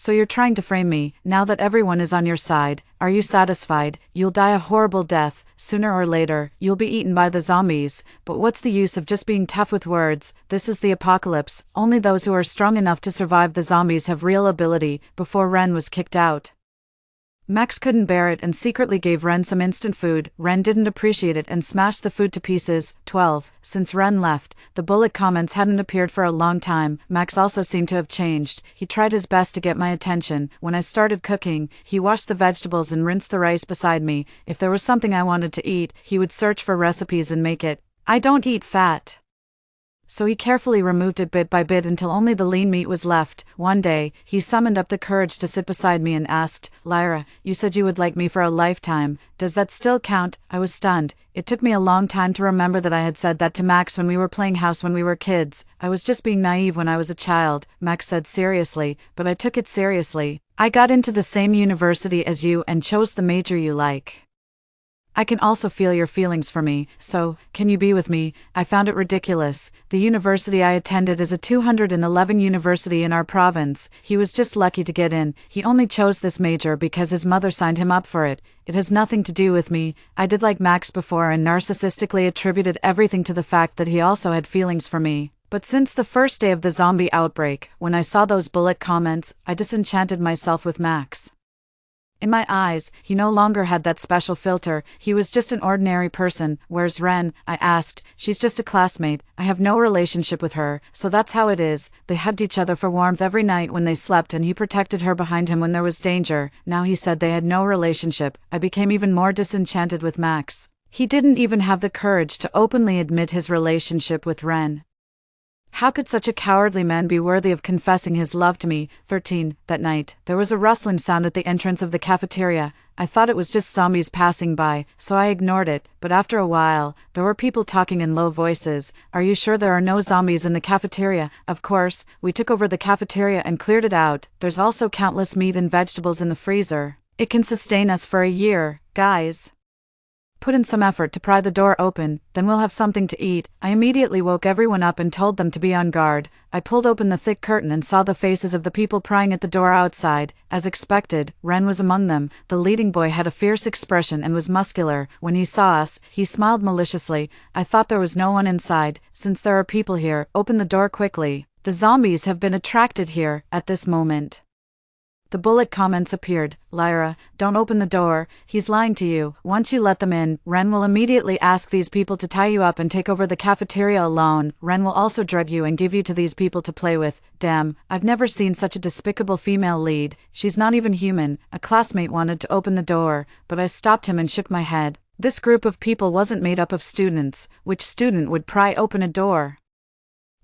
So you're trying to frame me. Now that everyone is on your side, are you satisfied? You'll die a horrible death. Sooner or later, you'll be eaten by the zombies. But what's the use of just being tough with words? This is the apocalypse. Only those who are strong enough to survive the zombies have real ability. Before Ren was kicked out, Max couldn't bear it and secretly gave Ren some instant food. Ren didn't appreciate it and smashed the food to pieces. 12. Since Ren left, the bullet comments hadn't appeared for a long time. Max also seemed to have changed. He tried his best to get my attention. When I started cooking, he washed the vegetables and rinsed the rice beside me. If there was something I wanted to eat, he would search for recipes and make it. I don't eat fat. So he carefully removed it bit by bit until only the lean meat was left. One day, he summoned up the courage to sit beside me and asked, Lyra, you said you would like me for a lifetime. Does that still count? I was stunned. It took me a long time to remember that I had said that to Max when we were playing house when we were kids. I was just being naive when I was a child, Max said seriously, but I took it seriously. I got into the same university as you and chose the major you like. I can also feel your feelings for me, so, can you be with me? I found it ridiculous. The university I attended is a 211 university in our province. He was just lucky to get in. He only chose this major because his mother signed him up for it. It has nothing to do with me. I did like Max before and narcissistically attributed everything to the fact that he also had feelings for me. But since the first day of the zombie outbreak, when I saw those bullet comments, I disenchanted myself with Max. In my eyes, he no longer had that special filter. He was just an ordinary person. Where's Ren? I asked. She's just a classmate. I have no relationship with her, so that's how it is. They hugged each other for warmth every night when they slept and he protected her behind him when there was danger. Now he said they had no relationship. I became even more disenchanted with Max. He didn't even have the courage to openly admit his relationship with Ren. How could such a cowardly man be worthy of confessing his love to me? 13. That night, there was a rustling sound at the entrance of the cafeteria. I thought it was just zombies passing by, so I ignored it, but after a while, there were people talking in low voices. Are you sure there are no zombies in the cafeteria? Of course, we took over the cafeteria and cleared it out. There's also countless meat and vegetables in the freezer. It can sustain us for a year, guys. Put in some effort to pry the door open, then we'll have something to eat. I immediately woke everyone up and told them to be on guard. I pulled open the thick curtain and saw the faces of the people prying at the door outside. As expected, Ren was among them. The leading boy had a fierce expression and was muscular. When he saw us, he smiled maliciously. I thought there was no one inside. Since there are people here, open the door quickly. The zombies have been attracted here, at this moment. The bullet comments appeared. Lyra, don't open the door, he's lying to you. Once you let them in, Ren will immediately ask these people to tie you up and take over the cafeteria alone. Ren will also drug you and give you to these people to play with. Damn, I've never seen such a despicable female lead. She's not even human. A classmate wanted to open the door, but I stopped him and shook my head. This group of people wasn't made up of students. Which student would pry open a door?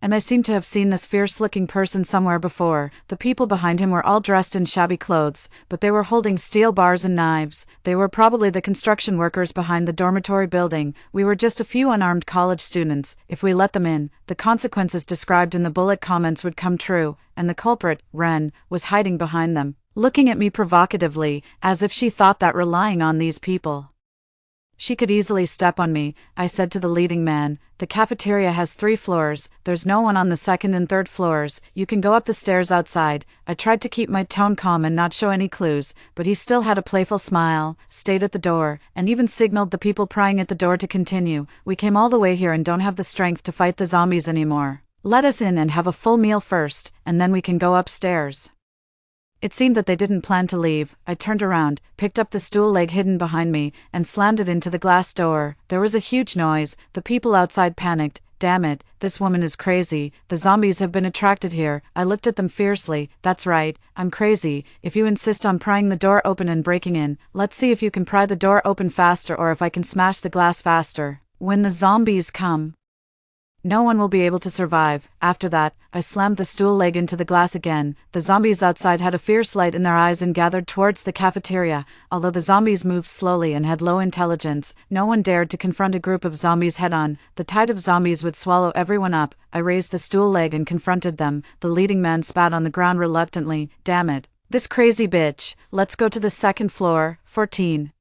And I seemed to have seen this fierce-looking person somewhere before. The people behind him were all dressed in shabby clothes, but they were holding steel bars and knives. They were probably the construction workers behind the dormitory building. We were just a few unarmed college students. If we let them in, the consequences described in the bullet comments would come true, and the culprit, Ren, was hiding behind them, looking at me provocatively, as if she thought that relying on these people. She could easily step on me, I said to the leading man. The cafeteria has 3 floors, there's no one on the 2nd and 3rd floors, you can go up the stairs outside. I tried to keep my tone calm and not show any clues, but he still had a playful smile, stayed at the door, and even signaled the people prying at the door to continue. We came all the way here and don't have the strength to fight the zombies anymore. Let us in and have a full meal first, and then we can go upstairs. It seemed that they didn't plan to leave. I turned around, picked up the stool leg hidden behind me, and slammed it into the glass door. There was a huge noise. The people outside panicked. Damn it, this woman is crazy. The zombies have been attracted here. I looked at them fiercely. That's right, I'm crazy. If you insist on prying the door open and breaking in, let's see if you can pry the door open faster or if I can smash the glass faster. When the zombies come, no one will be able to survive. After that, I slammed the stool leg into the glass again. The zombies outside had a fierce light in their eyes and gathered towards the cafeteria. Although the zombies moved slowly and had low intelligence, no one dared to confront a group of zombies head-on. The tide of zombies would swallow everyone up. I raised the stool leg and confronted them. The leading man spat on the ground reluctantly. Damn it. This crazy bitch. Let's go to the 2nd floor, 14.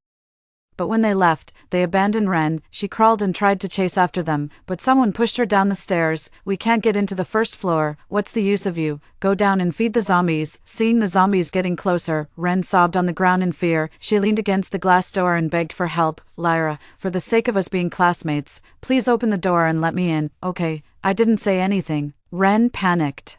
But when they left, they abandoned Ren. She crawled and tried to chase after them, but someone pushed her down the stairs. We can't get into the 1st floor. What's the use of you? Go down and feed the zombies. Seeing the zombies getting closer, Ren sobbed on the ground in fear. She leaned against the glass door and begged for help. Lyra, for the sake of us being classmates, please open the door and let me in. Okay. I didn't say anything. Ren panicked.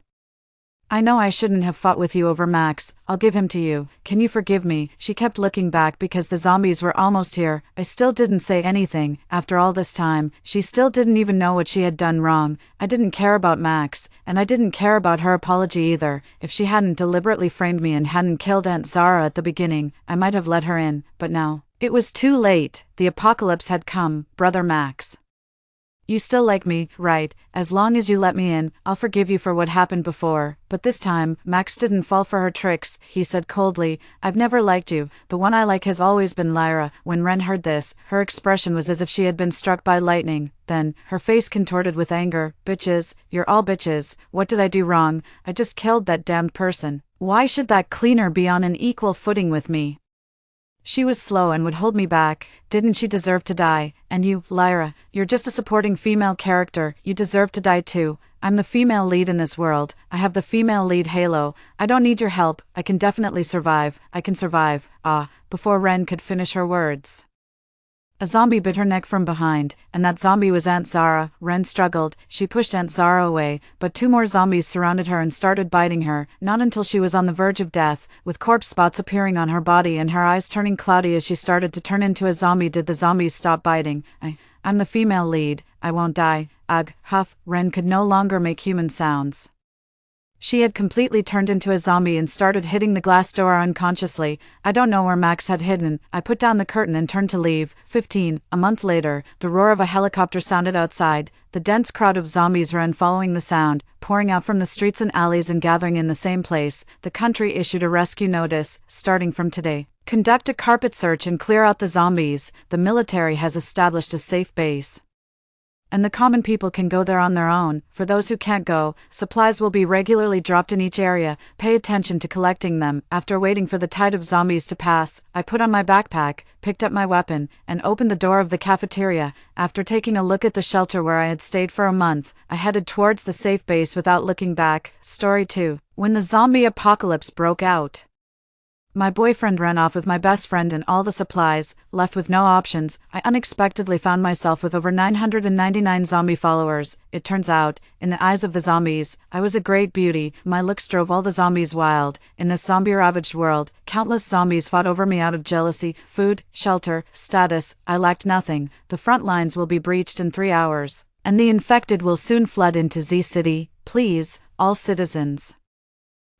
I know I shouldn't have fought with you over Max. I'll give him to you. Can you forgive me? She kept looking back because the zombies were almost here. I still didn't say anything. After all this time, she still didn't even know what she had done wrong. I didn't care about Max, and I didn't care about her apology either. If she hadn't deliberately framed me and hadn't killed Aunt Zara at the beginning, I might have let her in, but now, it was too late. The apocalypse had come, Brother Max. You still like me, right? As long as you let me in, I'll forgive you for what happened before. But this time, Max didn't fall for her tricks, he said coldly. I've never liked you. The one I like has always been Lyra. When Ren heard this, her expression was as if she had been struck by lightning. Then, her face contorted with anger. Bitches, you're all bitches. What did I do wrong? I just killed that damned person. Why should that cleaner be on an equal footing with me? She was slow and would hold me back. Didn't she deserve to die? And you, Lyra, you're just a supporting female character. You deserve to die too. I'm the female lead in this world. I have the female lead halo. I don't need your help. I can definitely survive. I can survive. Before Ren could finish her words, a zombie bit her neck from behind, and that zombie was Aunt Zara. Ren struggled. She pushed Aunt Zara away, but 2 more zombies surrounded her and started biting her, not until she was on the verge of death, with corpse spots appearing on her body and her eyes turning cloudy as she started to turn into a zombie. Did the zombies stop biting? I'm the female lead. I won't die. Ugh, huff. Ren could no longer make human sounds. She had completely turned into a zombie and started hitting the glass door unconsciously. I don't know where Max had hidden. I put down the curtain and turned to leave. 15. A month later, the roar of a helicopter sounded outside. The dense crowd of zombies ran following the sound, pouring out from the streets and alleys and gathering in the same place. The country issued a rescue notice, starting from today. Conduct a carpet search and clear out the zombies. The military has established a safe base, and the common people can go there on their own. For those who can't go, supplies will be regularly dropped in each area. Pay attention to collecting them. After waiting for the tide of zombies to pass, I put on my backpack, picked up my weapon, and opened the door of the cafeteria. After taking a look at the shelter where I had stayed for a month, I headed towards the safe base without looking back. Story 2. When the zombie apocalypse broke out, My boyfriend ran off with my best friend and all the supplies. Left with no options, I unexpectedly found myself with over 999 zombie followers. It turns out, in the eyes of the zombies, I was a great beauty. My looks drove all the zombies wild. In this zombie-ravaged world, countless zombies fought over me out of jealousy, food, shelter, status. I lacked nothing. The front lines will be breached in 3 hours, and the infected will soon flood into Z City. Please, all citizens,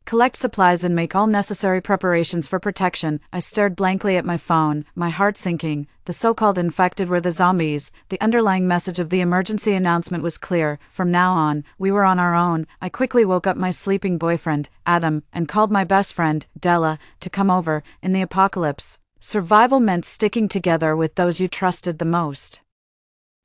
collect supplies and make all necessary preparations for protection. I stared blankly at my phone, my heart sinking. The so-called infected were the zombies. The underlying message of the emergency announcement was clear. From now on, we were on our own. I quickly woke up my sleeping boyfriend, Adam, and called my best friend, Della, to come over. In the apocalypse, survival meant sticking together with those you trusted the most.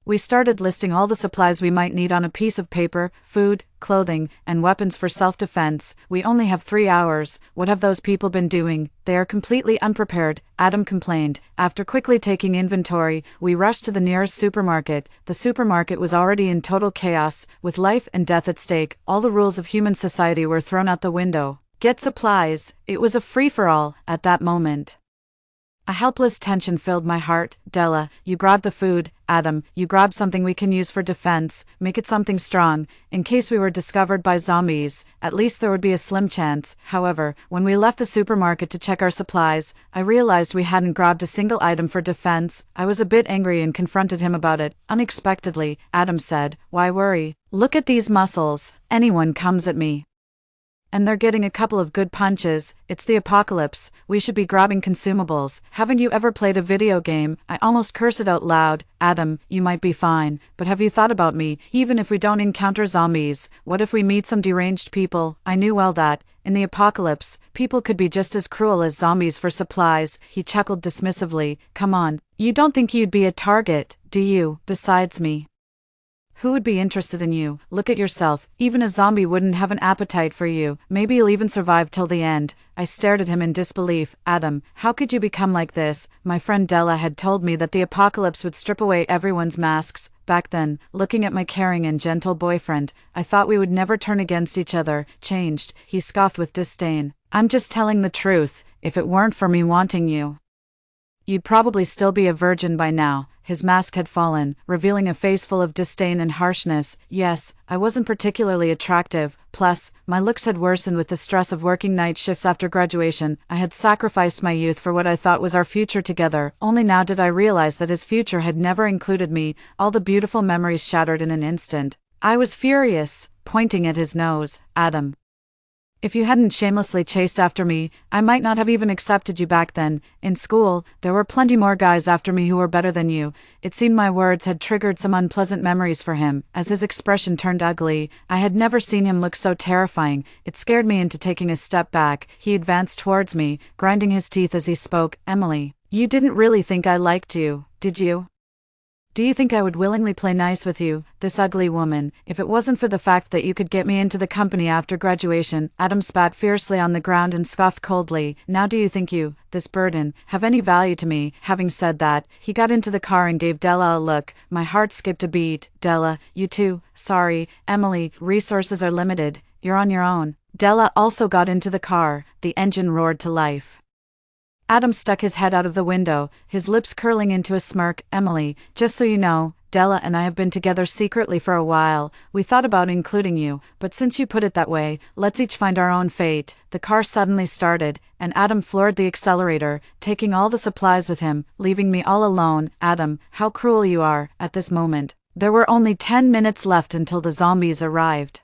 We started listing all the supplies we might need on a piece of paper: food, clothing, and weapons for self-defense. We only have 3 hours. What have those people been doing? They are completely unprepared, Adam complained. After quickly taking inventory, we rushed to the nearest supermarket. The supermarket was already in total chaos, with life and death at stake. All the rules of human society were thrown out the window. Get supplies. It was a free-for-all at that moment. A helpless tension filled my heart. Della, you grab the food. Adam, you grab something we can use for defense. Make it something strong, in case we were discovered by zombies. At least there would be a slim chance. However, when we left the supermarket to check our supplies, I realized we hadn't grabbed a single item for defense. I was a bit angry and confronted him about it. Unexpectedly, Adam said, "Why worry? Look at these muscles. Anyone comes at me, and they're getting a couple of good punches. It's the apocalypse. We should be grabbing consumables. Haven't you ever played a video game?" I almost cursed out loud. Adam, you might be fine, but have you thought about me? Even if we don't encounter zombies, what if we meet some deranged people? I knew well that, in the apocalypse, people could be just as cruel as zombies for supplies. He chuckled dismissively. Come on, you don't think you'd be a target, do you? Besides me, who would be interested in you? Look at yourself. Even a zombie wouldn't have an appetite for you. Maybe you'll even survive till the end. I stared at him in disbelief. Adam, how could you become like this? My friend Della had told me that the apocalypse would strip away everyone's masks. Back then, looking at my caring and gentle boyfriend, I thought we would never turn against each other. Changed. He scoffed with disdain. I'm just telling the truth. If it weren't for me wanting you, you'd probably still be a virgin by now. His mask had fallen, revealing a face full of disdain and harshness. Yes, I wasn't particularly attractive. Plus, my looks had worsened with the stress of working night shifts after graduation. I had sacrificed my youth for what I thought was our future together. Only now did I realize that his future had never included me. All the beautiful memories shattered in an instant. I was furious, pointing at his nose. Adam, if you hadn't shamelessly chased after me, I might not have even accepted you back then. In school, there were plenty more guys after me who were better than you. It seemed my words had triggered some unpleasant memories for him. As his expression turned ugly, I had never seen him look so terrifying. It scared me into taking a step back. He advanced towards me, grinding his teeth as he spoke. Emily, you didn't really think I liked you, did you? Do you think I would willingly play nice with you, this ugly woman, if it wasn't for the fact that you could get me into the company after graduation? Adam spat fiercely on the ground and scoffed coldly. Now do you think you, this burden, have any value to me? Having said that, he got into the car and gave Della a look. My heart skipped a beat. Della, you too? Sorry, Emily, resources are limited. You're on your own. Della also got into the car. The engine roared to life. Adam stuck his head out of the window, his lips curling into a smirk. Emily, just so you know, Della and I have been together secretly for a while. We thought about including you, but since you put it that way, let's each find our own fate. The car suddenly started, and Adam floored the accelerator, taking all the supplies with him, leaving me all alone. Adam, how cruel you are. At this moment, there were only 10 minutes left until the zombies arrived.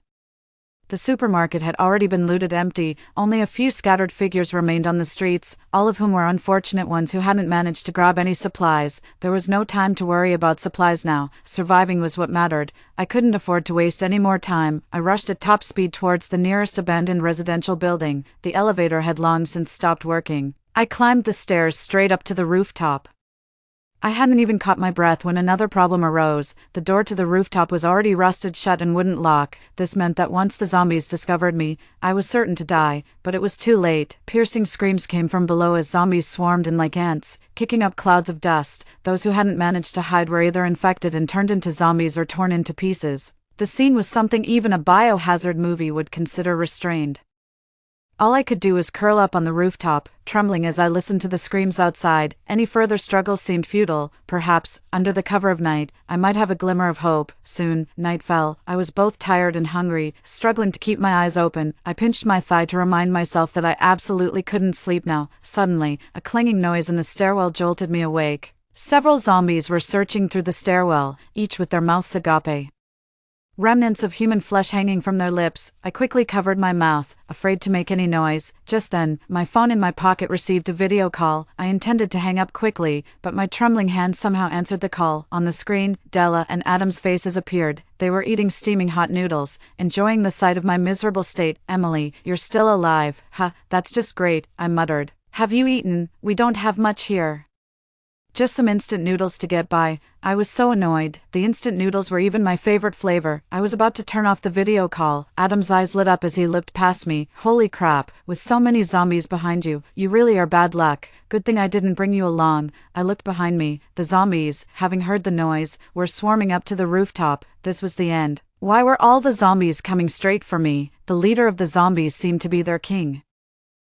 The supermarket had already been looted empty. Only a few scattered figures remained on the streets, all of whom were unfortunate ones who hadn't managed to grab any supplies. There was no time to worry about supplies now. Surviving was what mattered. I couldn't afford to waste any more time. I rushed at top speed towards the nearest abandoned residential building. The elevator had long since stopped working. I climbed the stairs straight up to the rooftop. I hadn't even caught my breath when another problem arose. The door to the rooftop was already rusted shut and wouldn't lock. This meant that once the zombies discovered me, I was certain to die, but it was too late. Piercing screams came from below as zombies swarmed in like ants, kicking up clouds of dust. Those who hadn't managed to hide were either infected and turned into zombies or torn into pieces. The scene was something even a biohazard movie would consider restrained. All I could do was curl up on the rooftop, trembling as I listened to the screams outside. Any further struggles seemed futile. Perhaps, under the cover of night, I might have a glimmer of hope. Soon, night fell. I was both tired and hungry, struggling to keep my eyes open. I pinched my thigh to remind myself that I absolutely couldn't sleep now. Suddenly, a clanging noise in the stairwell jolted me awake. Several zombies were searching through the stairwell, each with their mouths agape. Remnants of human flesh hanging from their lips. I quickly covered my mouth, afraid to make any noise. Just then, my phone in my pocket received a video call. I intended to hang up quickly, but my trembling hand somehow answered the call. On the screen, Della and Adam's faces appeared. They were eating steaming hot noodles, enjoying the sight of my miserable state. "Emily, you're still alive." "Ha, that's just great," I muttered. "Have you eaten? We don't have much here. Just some instant noodles to get by." I was so annoyed. The instant noodles were even my favorite flavor. I was about to turn off the video call. Adam's eyes lit up as he looked past me. "Holy crap, with so many zombies behind you, you really are bad luck. Good thing I didn't bring you along." I looked behind me. The zombies, having heard the noise, were swarming up to the rooftop. This was the end. Why were all the zombies coming straight for me? The leader of the zombies seemed to be their king.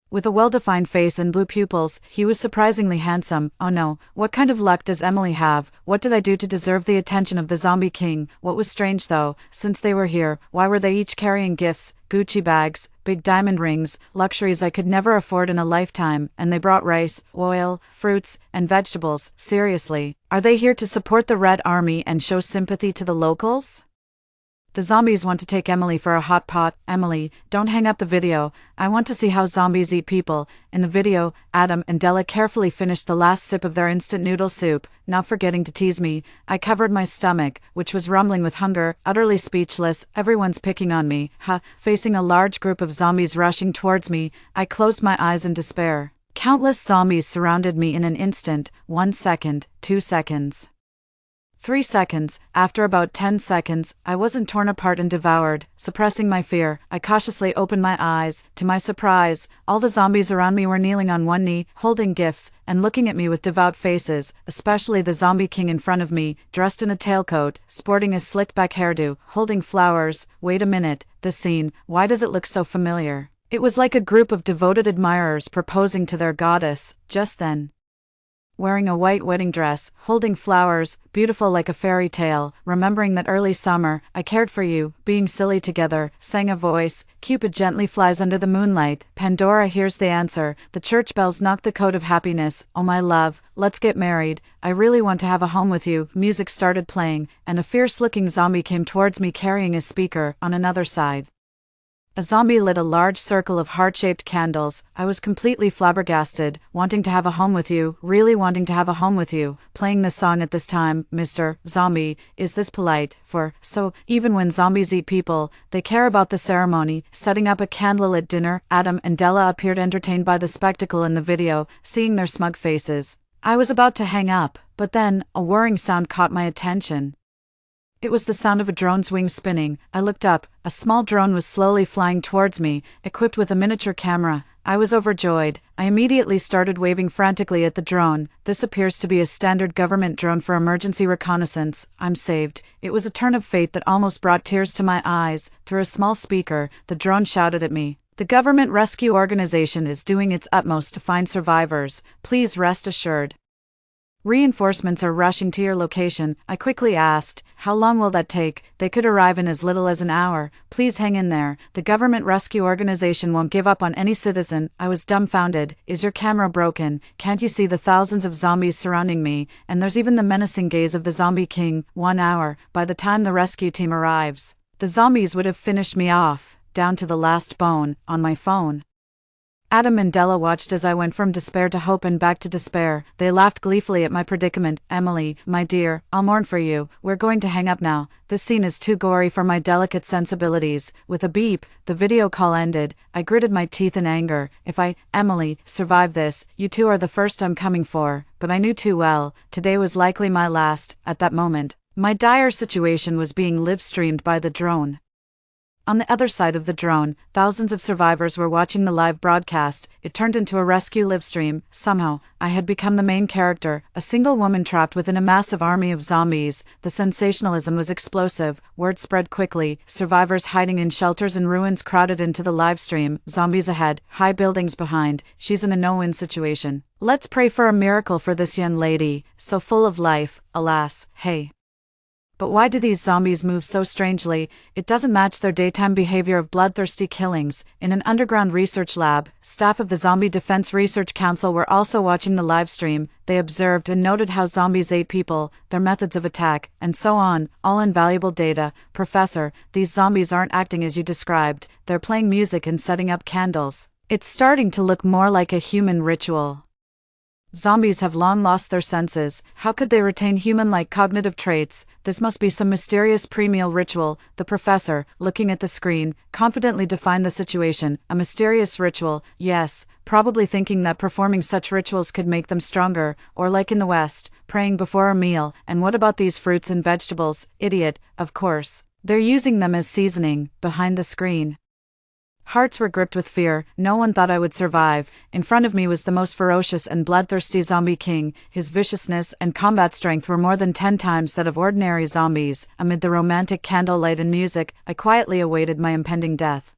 With a well-defined face and blue pupils, he was surprisingly handsome. Oh no, what kind of luck does Emily have? What did I do to deserve the attention of the zombie king? What was strange though, since they were here, why were they each carrying gifts, Gucci bags, big diamond rings, luxuries I could never afford in a lifetime, and they brought rice, oil, fruits, and vegetables. Seriously, are they here to support the Red Army and show sympathy to the locals? The zombies want to take Emily for a hot pot. "Emily, don't hang up the video. I want to see how zombies eat people." In the video, Adam and Della carefully finished the last sip of their instant noodle soup, not forgetting to tease me. I covered my stomach, which was rumbling with hunger, utterly speechless. Everyone's picking on me. Facing a large group of zombies rushing towards me, I closed my eyes in despair. Countless zombies surrounded me in an instant. 1 second, 2 seconds. 3 seconds. After about 10 seconds, I wasn't torn apart and devoured. Suppressing my fear, I cautiously opened my eyes. To my surprise, all the zombies around me were kneeling on one knee, holding gifts, and looking at me with devout faces, especially the zombie king in front of me, dressed in a tailcoat, sporting a slicked-back hairdo, holding flowers. Wait a minute, this scene, why does it look so familiar? It was like a group of devoted admirers proposing to their goddess. Just then, wearing a white wedding dress, holding flowers, beautiful like a fairy tale, remembering that early summer, I cared for you, being silly together, sang a voice. Cupid gently flies under the moonlight. Pandora hears the answer. The church bells knock the code of happiness. "Oh my love, let's get married. I really want to have a home with you." Music started playing, and a fierce-looking zombie came towards me carrying a speaker. On another side, a zombie lit a large circle of heart-shaped candles. I was completely flabbergasted, wanting to have a home with you, really wanting to have a home with you. Playing this song at this time, Mr. Zombie, is this polite? So, even when zombies eat people, they care about the ceremony. Setting up a candlelit dinner, Adam and Della appeared entertained by the spectacle in the video, seeing their smug faces. I was about to hang up, but then, a whirring sound caught my attention. It was the sound of a drone's wings spinning. I looked up. A small drone was slowly flying towards me, equipped with a miniature camera. I was overjoyed. I immediately started waving frantically at the drone. This appears to be a standard government drone for emergency reconnaissance. I'm saved. It was a turn of fate that almost brought tears to my eyes. Through a small speaker, the drone shouted at me. "The government rescue organization is doing its utmost to find survivors. Please rest assured. Reinforcements are rushing to your location." I quickly asked, "How long will that take?" "They could arrive in as little as an hour. Please hang in there. The government rescue organization won't give up on any citizen." I was dumbfounded. "Is your camera broken? Can't you see the thousands of zombies surrounding me? And there's even the menacing gaze of the zombie king." 1 hour. By the time the rescue team arrives, the zombies would have finished me off, down to the last bone. On my phone, Adam and Della watched as I went from despair to hope and back to despair. They laughed gleefully at my predicament. "Emily, my dear, I'll mourn for you. We're going to hang up now. This scene is too gory for my delicate sensibilities." With a beep, the video call ended. I gritted my teeth in anger. If I, Emily, survive this, you two are the first I'm coming for. But I knew too well, today was likely my last. At that moment, my dire situation was being live-streamed by the drone. On the other side of the drone, thousands of survivors were watching the live broadcast. It turned into a rescue livestream. Somehow, I had become the main character, a single woman trapped within a massive army of zombies. The sensationalism was explosive. Word spread quickly. Survivors hiding in shelters and ruins crowded into the livestream. Zombies ahead, high buildings behind. She's in a no-win situation. Let's pray for a miracle for this young lady, so full of life, alas. Hey. But why do these zombies move so strangely? It doesn't match their daytime behavior of bloodthirsty killings. In an underground research lab, staff of the Zombie Defense Research Council were also watching the live stream. They observed and noted how zombies ate people, their methods of attack, and so on, all invaluable data. Professor, these zombies aren't acting as you described. They're playing music and setting up candles. It's starting to look more like a human ritual. Zombies have long lost their senses. How could they retain human-like cognitive traits? This must be some mysterious pre-meal ritual. The professor, looking at the screen, confidently defined the situation. A mysterious ritual, yes, probably thinking that performing such rituals could make them stronger, or like in the West, praying before a meal. And what about these fruits and vegetables? Idiot, of course. They're using them as seasoning, behind the screen. Hearts were gripped with fear. No one thought I would survive. In front of me was the most ferocious and bloodthirsty zombie king. His viciousness and combat strength were more than 10 times that of ordinary zombies. Amid the romantic candlelight and music, I quietly awaited my impending death.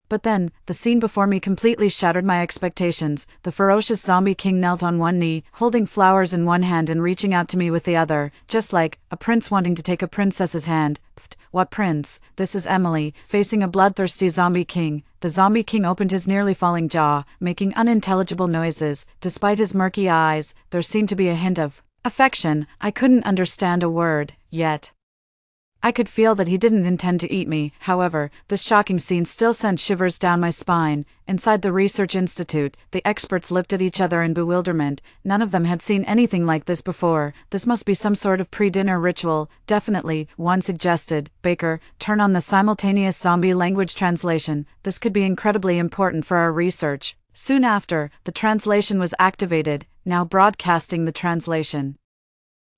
But then, the scene before me completely shattered my expectations. The ferocious zombie king knelt on one knee, holding flowers in one hand and reaching out to me with the other, just like a prince wanting to take a princess's hand. What prince? This is Emily, facing a bloodthirsty zombie king. The zombie king opened his nearly falling jaw, making unintelligible noises. Despite his murky eyes, there seemed to be a hint of affection. I couldn't understand a word, yet I could feel that he didn't intend to eat me. However, this shocking scene still sent shivers down my spine. Inside the research institute, the experts looked at each other in bewilderment. None of them had seen anything like this before. This must be some sort of pre-dinner ritual. Definitely, one suggested. Baker, turn on the simultaneous zombie language translation. This could be incredibly important for our research. Soon after, the translation was activated, now broadcasting the translation.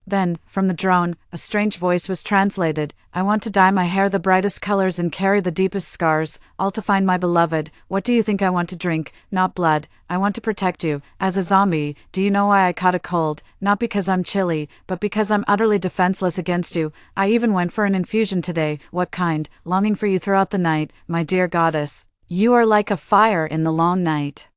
Then, from the drone, a strange voice was translated. I want to dye my hair the brightest colors and carry the deepest scars, all to find my beloved. What do you think I want to drink? Not blood. I want to protect you. As a zombie, do you know why I caught a cold? Not because I'm chilly, but because I'm utterly defenseless against you. I even went for an infusion today. What kind? Longing for you throughout the night, my dear goddess. You are like a fire in the long night,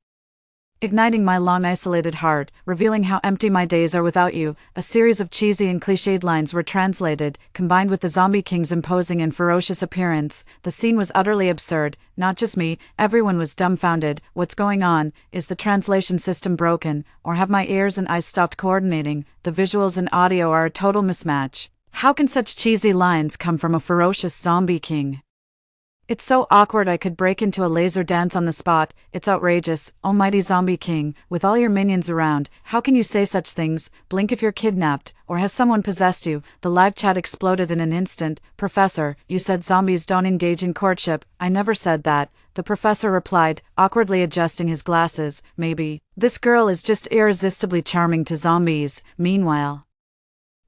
igniting my long-isolated heart, revealing how empty my days are without you. A series of cheesy and cliched lines were translated, combined with the zombie king's imposing and ferocious appearance. The scene was utterly absurd. Not just me, everyone was dumbfounded. What's going on? Is the translation system broken? Or have my ears and eyes stopped coordinating? The visuals and audio are a total mismatch. How can such cheesy lines come from a ferocious zombie king? It's so awkward I could break into a laser dance on the spot. It's outrageous. Almighty Zombie King, with all your minions around, how can you say such things? Blink if you're kidnapped, or has someone possessed you? The live chat exploded in an instant. Professor, you said zombies don't engage in courtship. I never said that. The professor replied, awkwardly adjusting his glasses. Maybe. This girl is just irresistibly charming to zombies. Meanwhile,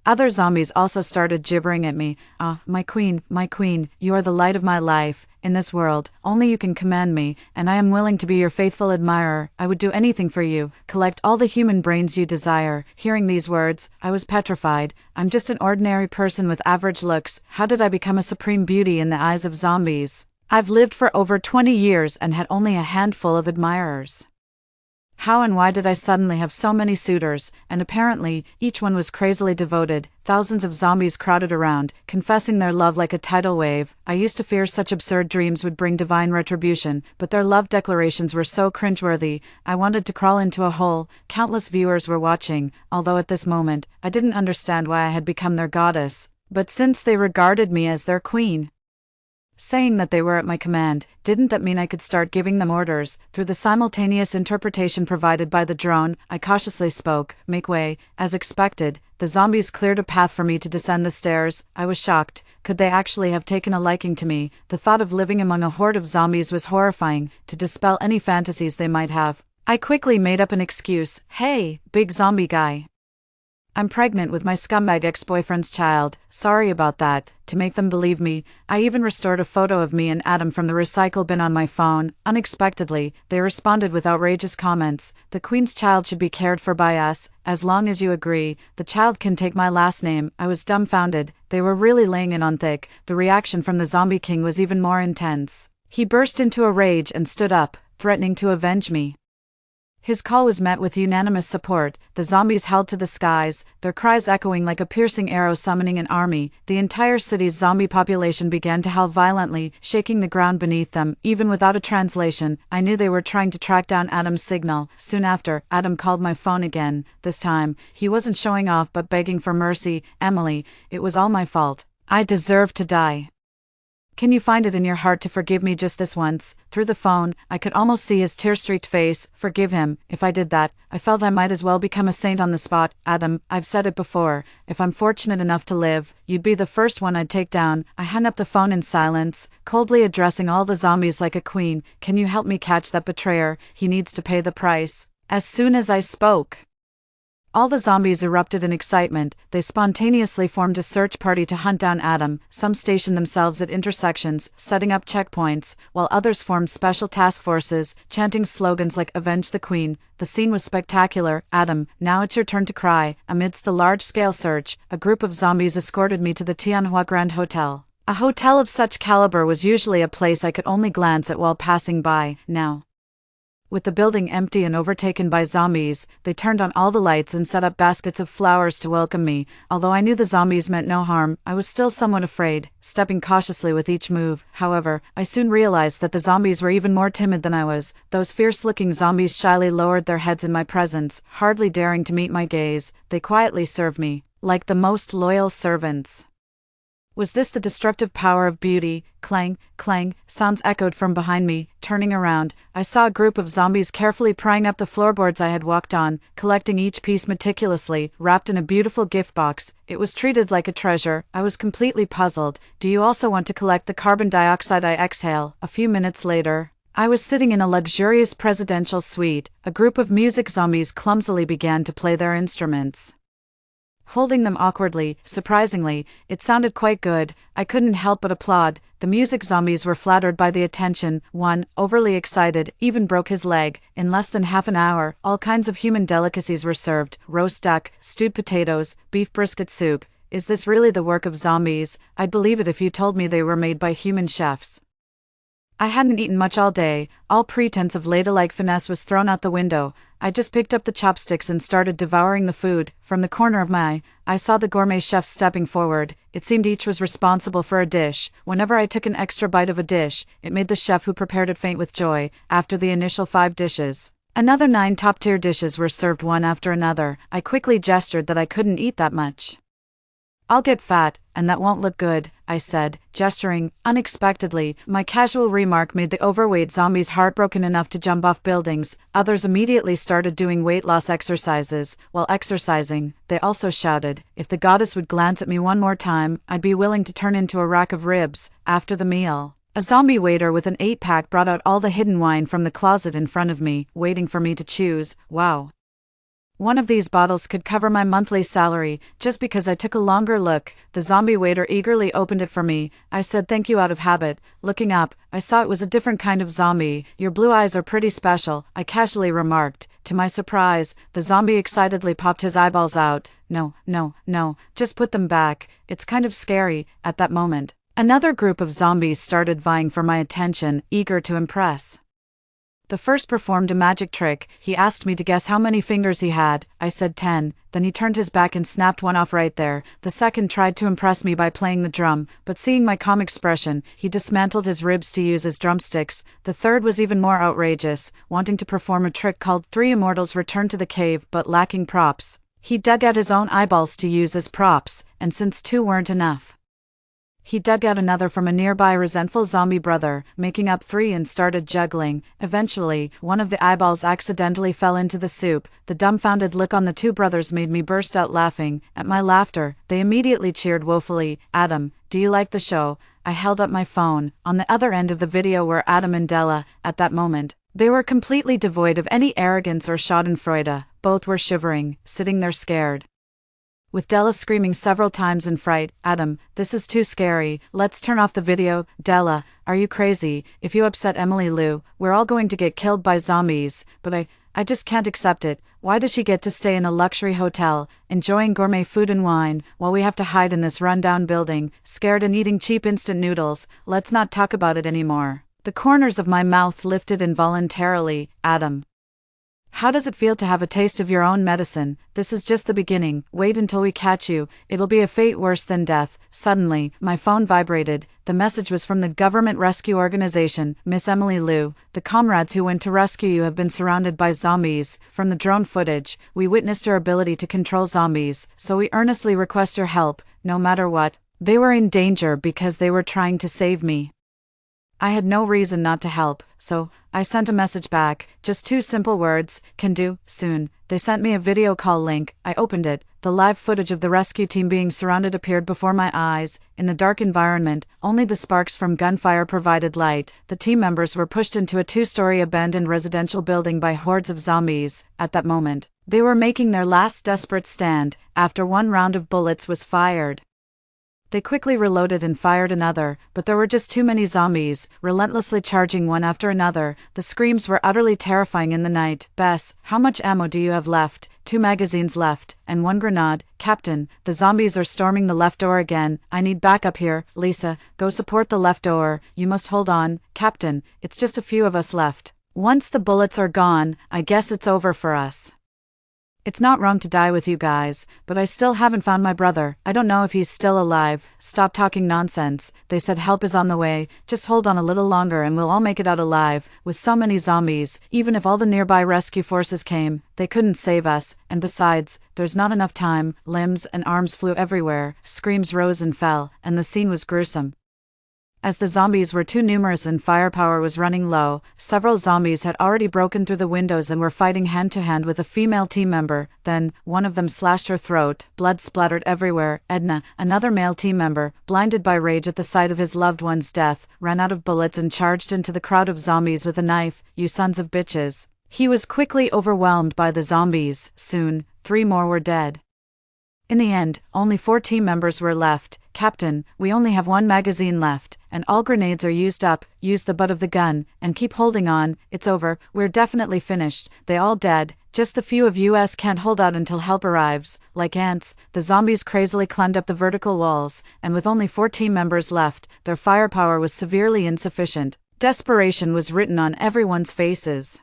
other zombies also started gibbering at me. Ah, my queen, you are the light of my life. In this world, only you can command me, and I am willing to be your faithful admirer. I would do anything for you, collect all the human brains you desire. Hearing these words, I was petrified. I'm just an ordinary person with average looks. How did I become a supreme beauty in the eyes of zombies? I've lived for over 20 years and had only a handful of admirers. How and why did I suddenly have so many suitors? And apparently, each one was crazily devoted. Thousands of zombies crowded around, confessing their love like a tidal wave. I used to fear such absurd dreams would bring divine retribution, but their love declarations were so cringeworthy, I wanted to crawl into a hole. Countless viewers were watching, although at this moment, I didn't understand why I had become their goddess. But since they regarded me as their queen, saying that they were at my command, didn't that mean I could start giving them orders? Through the simultaneous interpretation provided by the drone, I cautiously spoke. Make way. As expected, the zombies cleared a path for me to descend the stairs. I was shocked. Could they actually have taken a liking to me? The thought of living among a horde of zombies was horrifying. To dispel any fantasies they might have, I quickly made up an excuse. Hey, big zombie guy. I'm pregnant with my scumbag ex-boyfriend's child. Sorry about that. To make them believe me, I even restored a photo of me and Adam from the recycle bin on my phone. Unexpectedly, they responded with outrageous comments. The Queen's child should be cared for by us. As long as you agree, the child can take my last name. I was dumbfounded. They were really laying it on thick. The reaction from the Zombie King was even more intense. He burst into a rage and stood up, threatening to avenge me. His call was met with unanimous support. The zombies howled to the skies, their cries echoing like a piercing arrow summoning an army. The entire city's zombie population began to howl violently, shaking the ground beneath them. Even without a translation, I knew they were trying to track down Adam's signal. Soon after, Adam called my phone again. This time, he wasn't showing off but begging for mercy. Emily, it was all my fault. I deserved to die. Can you find it in your heart to forgive me just this once? Through the phone, I could almost see his tear-streaked face. Forgive him. If I did that, I felt I might as well become a saint on the spot. Adam, I've said it before. If I'm fortunate enough to live, you'd be the first one I'd take down. I hung up the phone in silence, coldly addressing all the zombies like a queen. Can you help me catch that betrayer? He needs to pay the price. As soon as I spoke, all the zombies erupted in excitement. They spontaneously formed a search party to hunt down Adam. Some stationed themselves at intersections, setting up checkpoints, while others formed special task forces, chanting slogans like "Avenge the Queen." The scene was spectacular. Adam, now it's your turn to cry. Amidst the large-scale search, a group of zombies escorted me to the Tianhua Grand Hotel. A hotel of such caliber was usually a place I could only glance at while passing by. Now, with the building empty and overtaken by zombies, they turned on all the lights and set up baskets of flowers to welcome me. Although I knew the zombies meant no harm, I was still somewhat afraid, stepping cautiously with each move. However, I soon realized that the zombies were even more timid than I was. Those fierce-looking zombies shyly lowered their heads in my presence, hardly daring to meet my gaze. They quietly served me, like the most loyal servants. Was this the destructive power of beauty? Clang, clang, sounds echoed from behind me. Turning around, I saw a group of zombies carefully prying up the floorboards I had walked on, collecting each piece meticulously, wrapped in a beautiful gift box. It was treated like a treasure. I was completely puzzled. Do you also want to collect the carbon dioxide I exhale? A few minutes later, I was sitting in a luxurious presidential suite. A group of music zombies clumsily began to play their instruments, holding them awkwardly. Surprisingly, it sounded quite good. I couldn't help but applaud. The music zombies were flattered by the attention. One, overly excited, even broke his leg. In less than half an hour, all kinds of human delicacies were served: roast duck, stewed potatoes, beef brisket soup. Is this really the work of zombies? I'd believe it if you told me they were made by human chefs. I hadn't eaten much all day. All pretense of ladylike finesse was thrown out the window. I just picked up the chopsticks and started devouring the food. From the corner of my eye, I saw the gourmet chefs stepping forward. It seemed each was responsible for a dish. Whenever I took an extra bite of a dish, it made the chef who prepared it faint with joy. After the initial 5 dishes, another 9 top-tier dishes were served one after another. I quickly gestured that I couldn't eat that much. I'll get fat, and that won't look good, I said, gesturing. Unexpectedly, my casual remark made the overweight zombies heartbroken enough to jump off buildings. Others immediately started doing weight loss exercises. While exercising, they also shouted, if the goddess would glance at me one more time, I'd be willing to turn into a rack of ribs. After the meal, a zombie waiter with an 8-pack brought out all the hidden wine from the closet in front of me, waiting for me to choose. Wow. One of these bottles could cover my monthly salary. Just because I took a longer look, the zombie waiter eagerly opened it for me. I said thank you out of habit. Looking up, I saw it was a different kind of zombie. Your blue eyes are pretty special, I casually remarked. To my surprise, the zombie excitedly popped his eyeballs out. No, just put them back. It's kind of scary. At that moment, another group of zombies started vying for my attention, eager to impress. The first performed a magic trick. He asked me to guess how many fingers he had. I said 10, then he turned his back and snapped one off right there. The second tried to impress me by playing the drum, but seeing my calm expression, he dismantled his ribs to use as drumsticks. The third was even more outrageous, wanting to perform a trick called 3 Immortals Return to the Cave, but lacking props. He dug out his own eyeballs to use as props, and since 2 weren't enough, he dug out another from a nearby resentful zombie brother, making up 3 and started juggling. Eventually, one of the eyeballs accidentally fell into the soup. The dumbfounded look on the 2 brothers made me burst out laughing. At my laughter, they immediately cheered woefully. Adam, do you like the show? I held up my phone. On the other end of the video were Adam and Della. At that moment, they were completely devoid of any arrogance or schadenfreude. Both were shivering, sitting there scared. with Della screaming several times in fright, "Adam, this is too scary, let's turn off the video." "Della, are you crazy? If you upset Emily Lou, we're all going to get killed by zombies." "But I just can't accept it. Why does she get to stay in a luxury hotel, enjoying gourmet food and wine, while we have to hide in this rundown building, scared and eating cheap instant noodles? Let's not talk about it anymore." The corners of my mouth lifted involuntarily. "Adam, how does it feel to have a taste of your own medicine? This is just the beginning. Wait until we catch you. It'll be a fate worse than death." Suddenly, my phone vibrated. The message was from the government rescue organization. "Miss Emily Lou, the comrades who went to rescue you have been surrounded by zombies. From the drone footage, we witnessed your ability to control zombies, so we earnestly request your help, no matter what." They were in danger because they were trying to save me. I had no reason not to help, so I sent a message back, just 2 simple words: "Can do, soon." They sent me a video call link. I opened it. The live footage of the rescue team being surrounded appeared before my eyes. In the dark environment, only the sparks from gunfire provided light. The team members were pushed into a 2-story abandoned residential building by hordes of zombies. At that moment, they were making their last desperate stand, after 1 round of bullets was fired. They quickly reloaded and fired another, but there were just too many zombies, relentlessly charging one after another. The screams were utterly terrifying in the night. "Bess, how much ammo do you have left?" 2 magazines left, and 1 grenade." "Captain, the zombies are storming the left door again. I need backup here." "Lisa, go support the left door. You must hold on." "Captain, it's just a few of us left. Once the bullets are gone, I guess it's over for us. It's not wrong to die with you guys, but I still haven't found my brother. I don't know if he's still alive." "Stop talking nonsense. They said help is on the way. Just hold on a little longer and we'll all make it out alive." With so many zombies, even if all the nearby rescue forces came, they couldn't save us, and besides, there's not enough time. Limbs and arms flew everywhere, screams rose and fell, and the scene was gruesome. As the zombies were too numerous and firepower was running low, several zombies had already broken through the windows and were fighting hand-to-hand with a female team member. Then, one of them slashed her throat. Blood splattered everywhere. Edna, another male team member, blinded by rage at the sight of his loved one's death, ran out of bullets and charged into the crowd of zombies with a knife. "You sons of bitches." He was quickly overwhelmed by the zombies. Soon, 3 more were dead. In the end, only 4 team members were left. "Captain, we only have 1 magazine left, and all grenades are used up. Use the butt of the gun, and keep holding on. It's over. We're definitely finished. They all dead. Just the few of us can't hold out until help arrives." Like ants, the zombies crazily climbed up the vertical walls, and with only 4 team members left, their firepower was severely insufficient. Desperation was written on everyone's faces.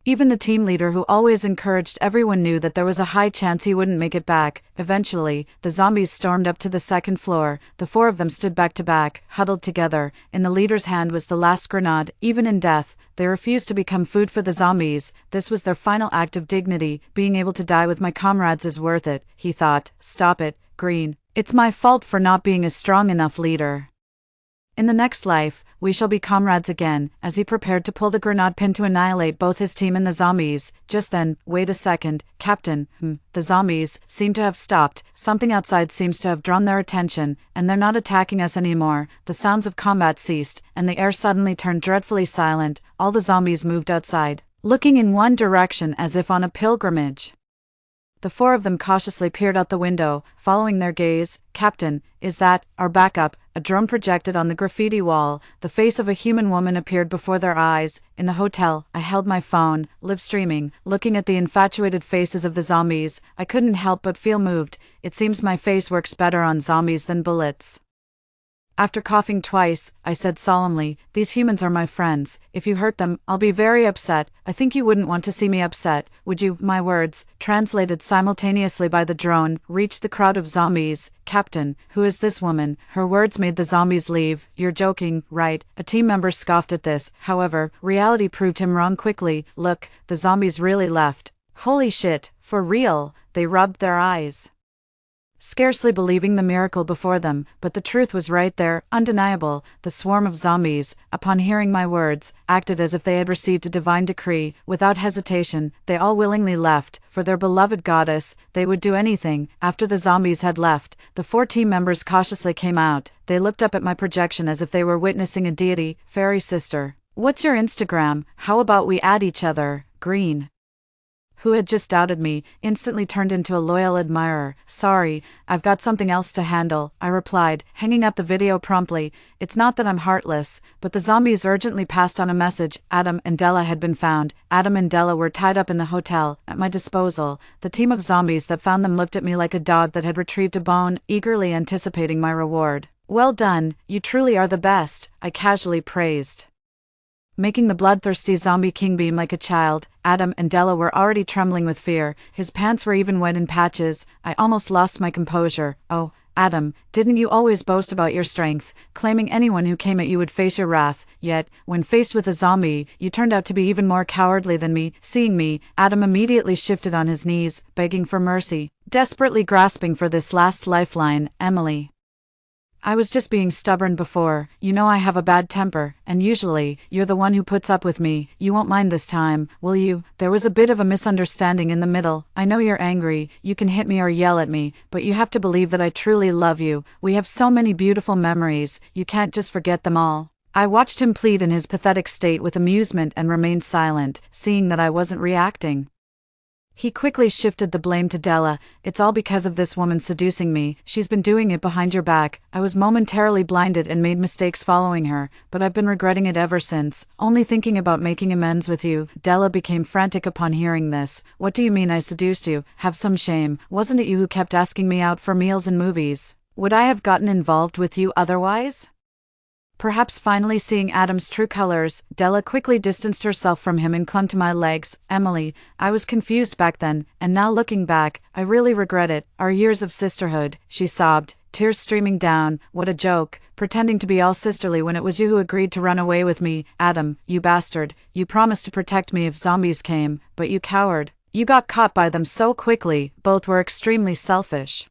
Even the team leader, who always encouraged everyone, knew that there was a high chance he wouldn't make it back. Eventually, the zombies stormed up to the 2nd floor. The 4 of them stood back to back, huddled together. In the leader's hand was the last grenade. Even in death, they refused to become food for the zombies. This was their final act of dignity. "Being able to die with my comrades is worth it," he thought. "Stop it, Green. It's my fault for not being a strong enough leader. In the next life, we shall be comrades again." As he prepared to pull the grenade pin to annihilate both his team and the zombies, just then, "Wait a second, Captain." The zombies seem to have stopped. Something outside seems to have drawn their attention, and they're not attacking us anymore. The sounds of combat ceased, and the air suddenly turned dreadfully silent. All the zombies moved outside, looking in one direction as if on a pilgrimage. The 4 of them cautiously peered out the window, following their gaze. "Captain, is that our backup?" A drone projected on the graffiti wall. The face of a human woman appeared before their eyes. In the hotel, I held my phone, live streaming, looking at the infatuated faces of the zombies. I couldn't help but feel moved. It seems my face works better on zombies than bullets. After coughing twice, I said solemnly, "These humans are my friends. If you hurt them, I'll be very upset. I think you wouldn't want to see me upset, would you?" My words, translated simultaneously by the drone, reached the crowd of zombies. "Captain, who is this woman?" Her words made the zombies leave. "You're joking, right?" A team member scoffed at this. However, reality proved him wrong quickly. "Look, the zombies really left." "Holy shit, for real?" They rubbed their eyes, scarcely believing the miracle before them, but the truth was right there, undeniable. The swarm of zombies, upon hearing my words, acted as if they had received a divine decree. Without hesitation, they all willingly left. For their beloved goddess, they would do anything. After the zombies had left, the 4 team members cautiously came out. They looked up at my projection as if they were witnessing a deity. "Fairy sister, what's your Instagram? How about we add each other?" Green, who had just doubted me, instantly turned into a loyal admirer. "Sorry, I've got something else to handle," I replied, hanging up the video promptly. "It's not that I'm heartless, but the zombies urgently passed on a message. Adam and Della had been found. Adam and Della were tied up in the hotel, at my disposal. The team of zombies that found them looked at me like a dog that had retrieved a bone, eagerly anticipating my reward." "Well done, you truly are the best," I casually praised, making the bloodthirsty zombie king beam like a child. Adam and Della were already trembling with fear. His pants were even wet in patches. I almost lost my composure. "Oh, Adam, didn't you always boast about your strength, claiming anyone who came at you would face your wrath? Yet, when faced with a zombie, you turned out to be even more cowardly than me." Seeing me, Adam immediately shifted on his knees, begging for mercy, desperately grasping for this last lifeline. "Emily, I was just being stubborn before. You know I have a bad temper, and usually, you're the one who puts up with me. You won't mind this time, will you? There was a bit of a misunderstanding in the middle. I know you're angry, you can hit me or yell at me, but you have to believe that I truly love you. We have so many beautiful memories, you can't just forget them all." I watched him plead in his pathetic state with amusement and remained silent, seeing that I wasn't reacting. He quickly shifted the blame to Della. "It's all because of this woman seducing me. She's been doing it behind your back. I was momentarily blinded and made mistakes following her, but I've been regretting it ever since, only thinking about making amends with you." Della became frantic upon hearing this. "What do you mean I seduced you? Have some shame. Wasn't it you who kept asking me out for meals and movies? Would I have gotten involved with you otherwise?" Perhaps finally seeing Adam's true colors, Della quickly distanced herself from him and clung to my legs. "Emily, I was confused back then, and now looking back, I really regret it. Our years of sisterhood," she sobbed, tears streaming down. "What a joke, pretending to be all sisterly when it was you who agreed to run away with me. Adam, you bastard, you promised to protect me if zombies came, but you coward. You got caught by them so quickly." Both were extremely selfish.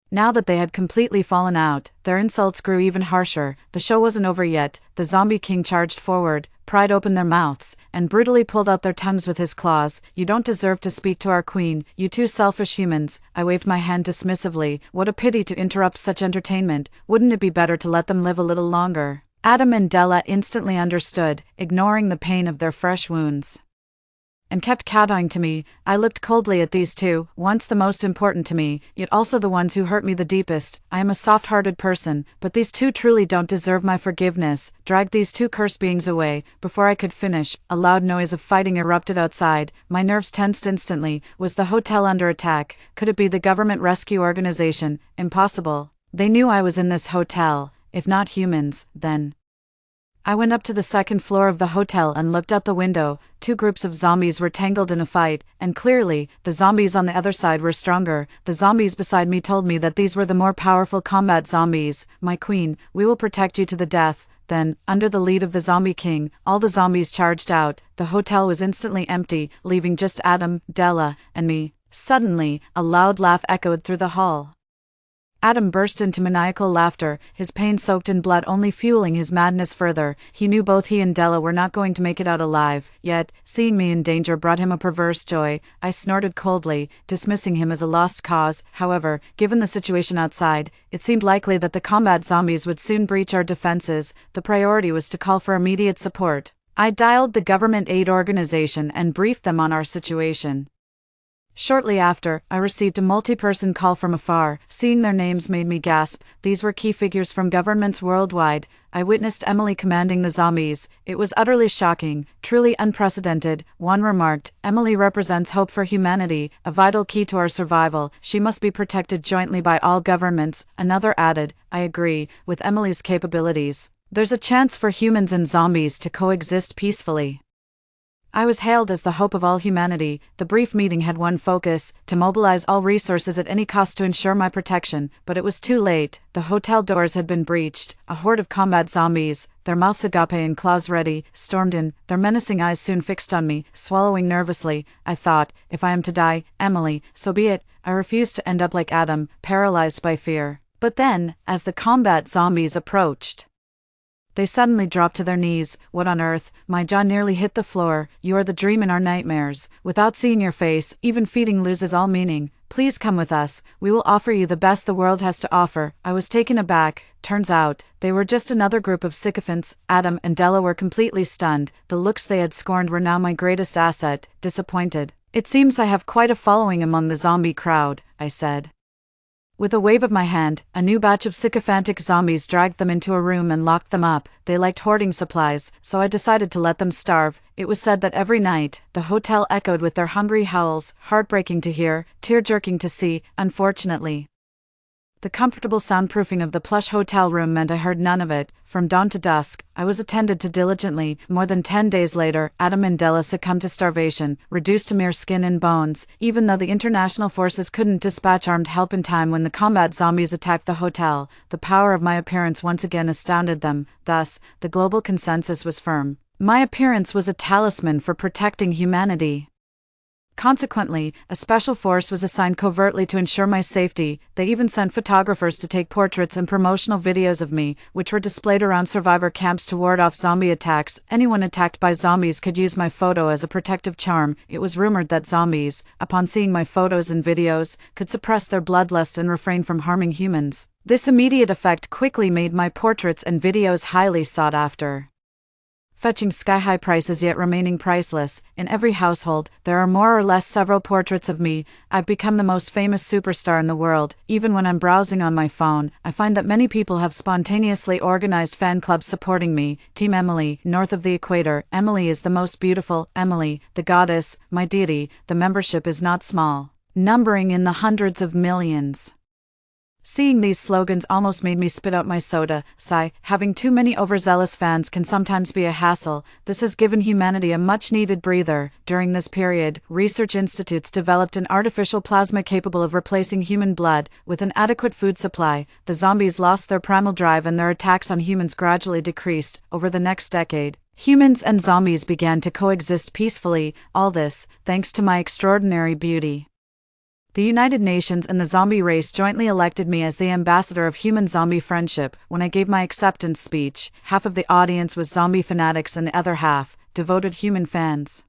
Now that they had completely fallen out, their insults grew even harsher. The show wasn't over yet. The zombie king charged forward, pried open their mouths, and brutally pulled out their tongues with his claws. "You don't deserve to speak to our queen, you two selfish humans." I waved my hand dismissively. What a pity to interrupt such entertainment. Wouldn't it be better to let them live a little longer? Adam and Della instantly understood, ignoring the pain of their fresh wounds, and kept kowtowing to me. I looked coldly at these two, once the most important to me, yet also the ones who hurt me the deepest. I am a soft-hearted person, but these two truly don't deserve my forgiveness. Dragged these two cursed beings away. Before I could finish, a loud noise of fighting erupted outside. My nerves tensed instantly. Was the hotel under attack? Could it be the government rescue organization? Impossible. They knew I was in this hotel. If not humans, then I went up to the second floor of the hotel and looked out the window. Two groups of zombies were tangled in a fight, and clearly, the zombies on the other side were stronger. The zombies beside me told me that these were the more powerful combat zombies. "My queen, we will protect you to the death." Then, under the lead of the zombie king, all the zombies charged out. The hotel was instantly empty, leaving just Adam, Della, and me. Suddenly, a loud laugh echoed through the hall. Adam burst into maniacal laughter, his pain soaked in blood only fueling his madness further. He knew both he and Della were not going to make it out alive, yet, seeing me in danger brought him a perverse joy. I snorted coldly, dismissing him as a lost cause. However, given the situation outside, it seemed likely that the combat zombies would soon breach our defenses. The priority was to call for immediate support. I dialed the government aid organization and briefed them on our situation. Shortly after, I received a multi-person call from afar. Seeing their names made me gasp. These were key figures from governments worldwide. I witnessed Emily commanding the zombies. It was utterly shocking, truly unprecedented. One remarked, "Emily represents hope for humanity, a vital key to our survival. She must be protected jointly by all governments." Another added, "I agree, with Emily's capabilities, there's a chance for humans and zombies to coexist peacefully." I was hailed as the hope of all humanity. The brief meeting had one focus, to mobilize all resources at any cost to ensure my protection, but it was too late. The hotel doors had been breached. A horde of combat zombies, their mouths agape and claws ready, stormed in, their menacing eyes soon fixed on me. Swallowing nervously, I thought, if I am to die, Emily, so be it. I refused to end up like Adam, paralyzed by fear. But then, as the combat zombies approached, they suddenly dropped to their knees. What on earth? My jaw nearly hit the floor. "You are the dream in our nightmares. Without seeing your face, even feeding loses all meaning. Please come with us. We will offer you the best the world has to offer." I was taken aback. Turns out, they were just another group of sycophants. Adam and Della were completely stunned. The looks they had scorned were now my greatest asset. Disappointed. It seems I have quite a following among the zombie crowd, I said. With a wave of my hand, a new batch of sycophantic zombies dragged them into a room and locked them up. They liked hoarding supplies, so I decided to let them starve. It was said that every night, the hotel echoed with their hungry howls, heartbreaking to hear, tear-jerking to see, unfortunately. The comfortable soundproofing of the plush hotel room meant I heard none of it. From dawn to dusk, I was attended to diligently. More than 10 days later, Adam Mandela succumbed to starvation, reduced to mere skin and bones, even though the international forces couldn't dispatch armed help in time when the combat zombies attacked the hotel. The power of my appearance once again astounded them. Thus, the global consensus was firm. My appearance was a talisman for protecting humanity. Consequently, a special force was assigned covertly to ensure my safety. They even sent photographers to take portraits and promotional videos of me, which were displayed around survivor camps to ward off zombie attacks. Anyone attacked by zombies could use my photo as a protective charm. It was rumored that zombies, upon seeing my photos and videos, could suppress their bloodlust and refrain from harming humans. This immediate effect quickly made my portraits and videos highly sought after, fetching sky-high prices yet remaining priceless. In every household, there are more or less several portraits of me. I've become the most famous superstar in the world. Even when I'm browsing on my phone, I find that many people have spontaneously organized fan clubs supporting me. Team Emily, north of the equator. Emily is the most beautiful. Emily, the goddess, my deity. The membership is not small, numbering in the hundreds of millions. Seeing these slogans almost made me spit out my soda. Sigh, having too many overzealous fans can sometimes be a hassle. This has given humanity a much-needed breather. During this period, research institutes developed an artificial plasma capable of replacing human blood. With an adequate food supply, the zombies lost their primal drive and their attacks on humans gradually decreased. Over the next decade, humans and zombies began to coexist peacefully. All this, thanks to my extraordinary beauty. The United Nations and the zombie race jointly elected me as the ambassador of human-zombie friendship. When I gave my acceptance speech, half of the audience was zombie fanatics and the other half, devoted human fans.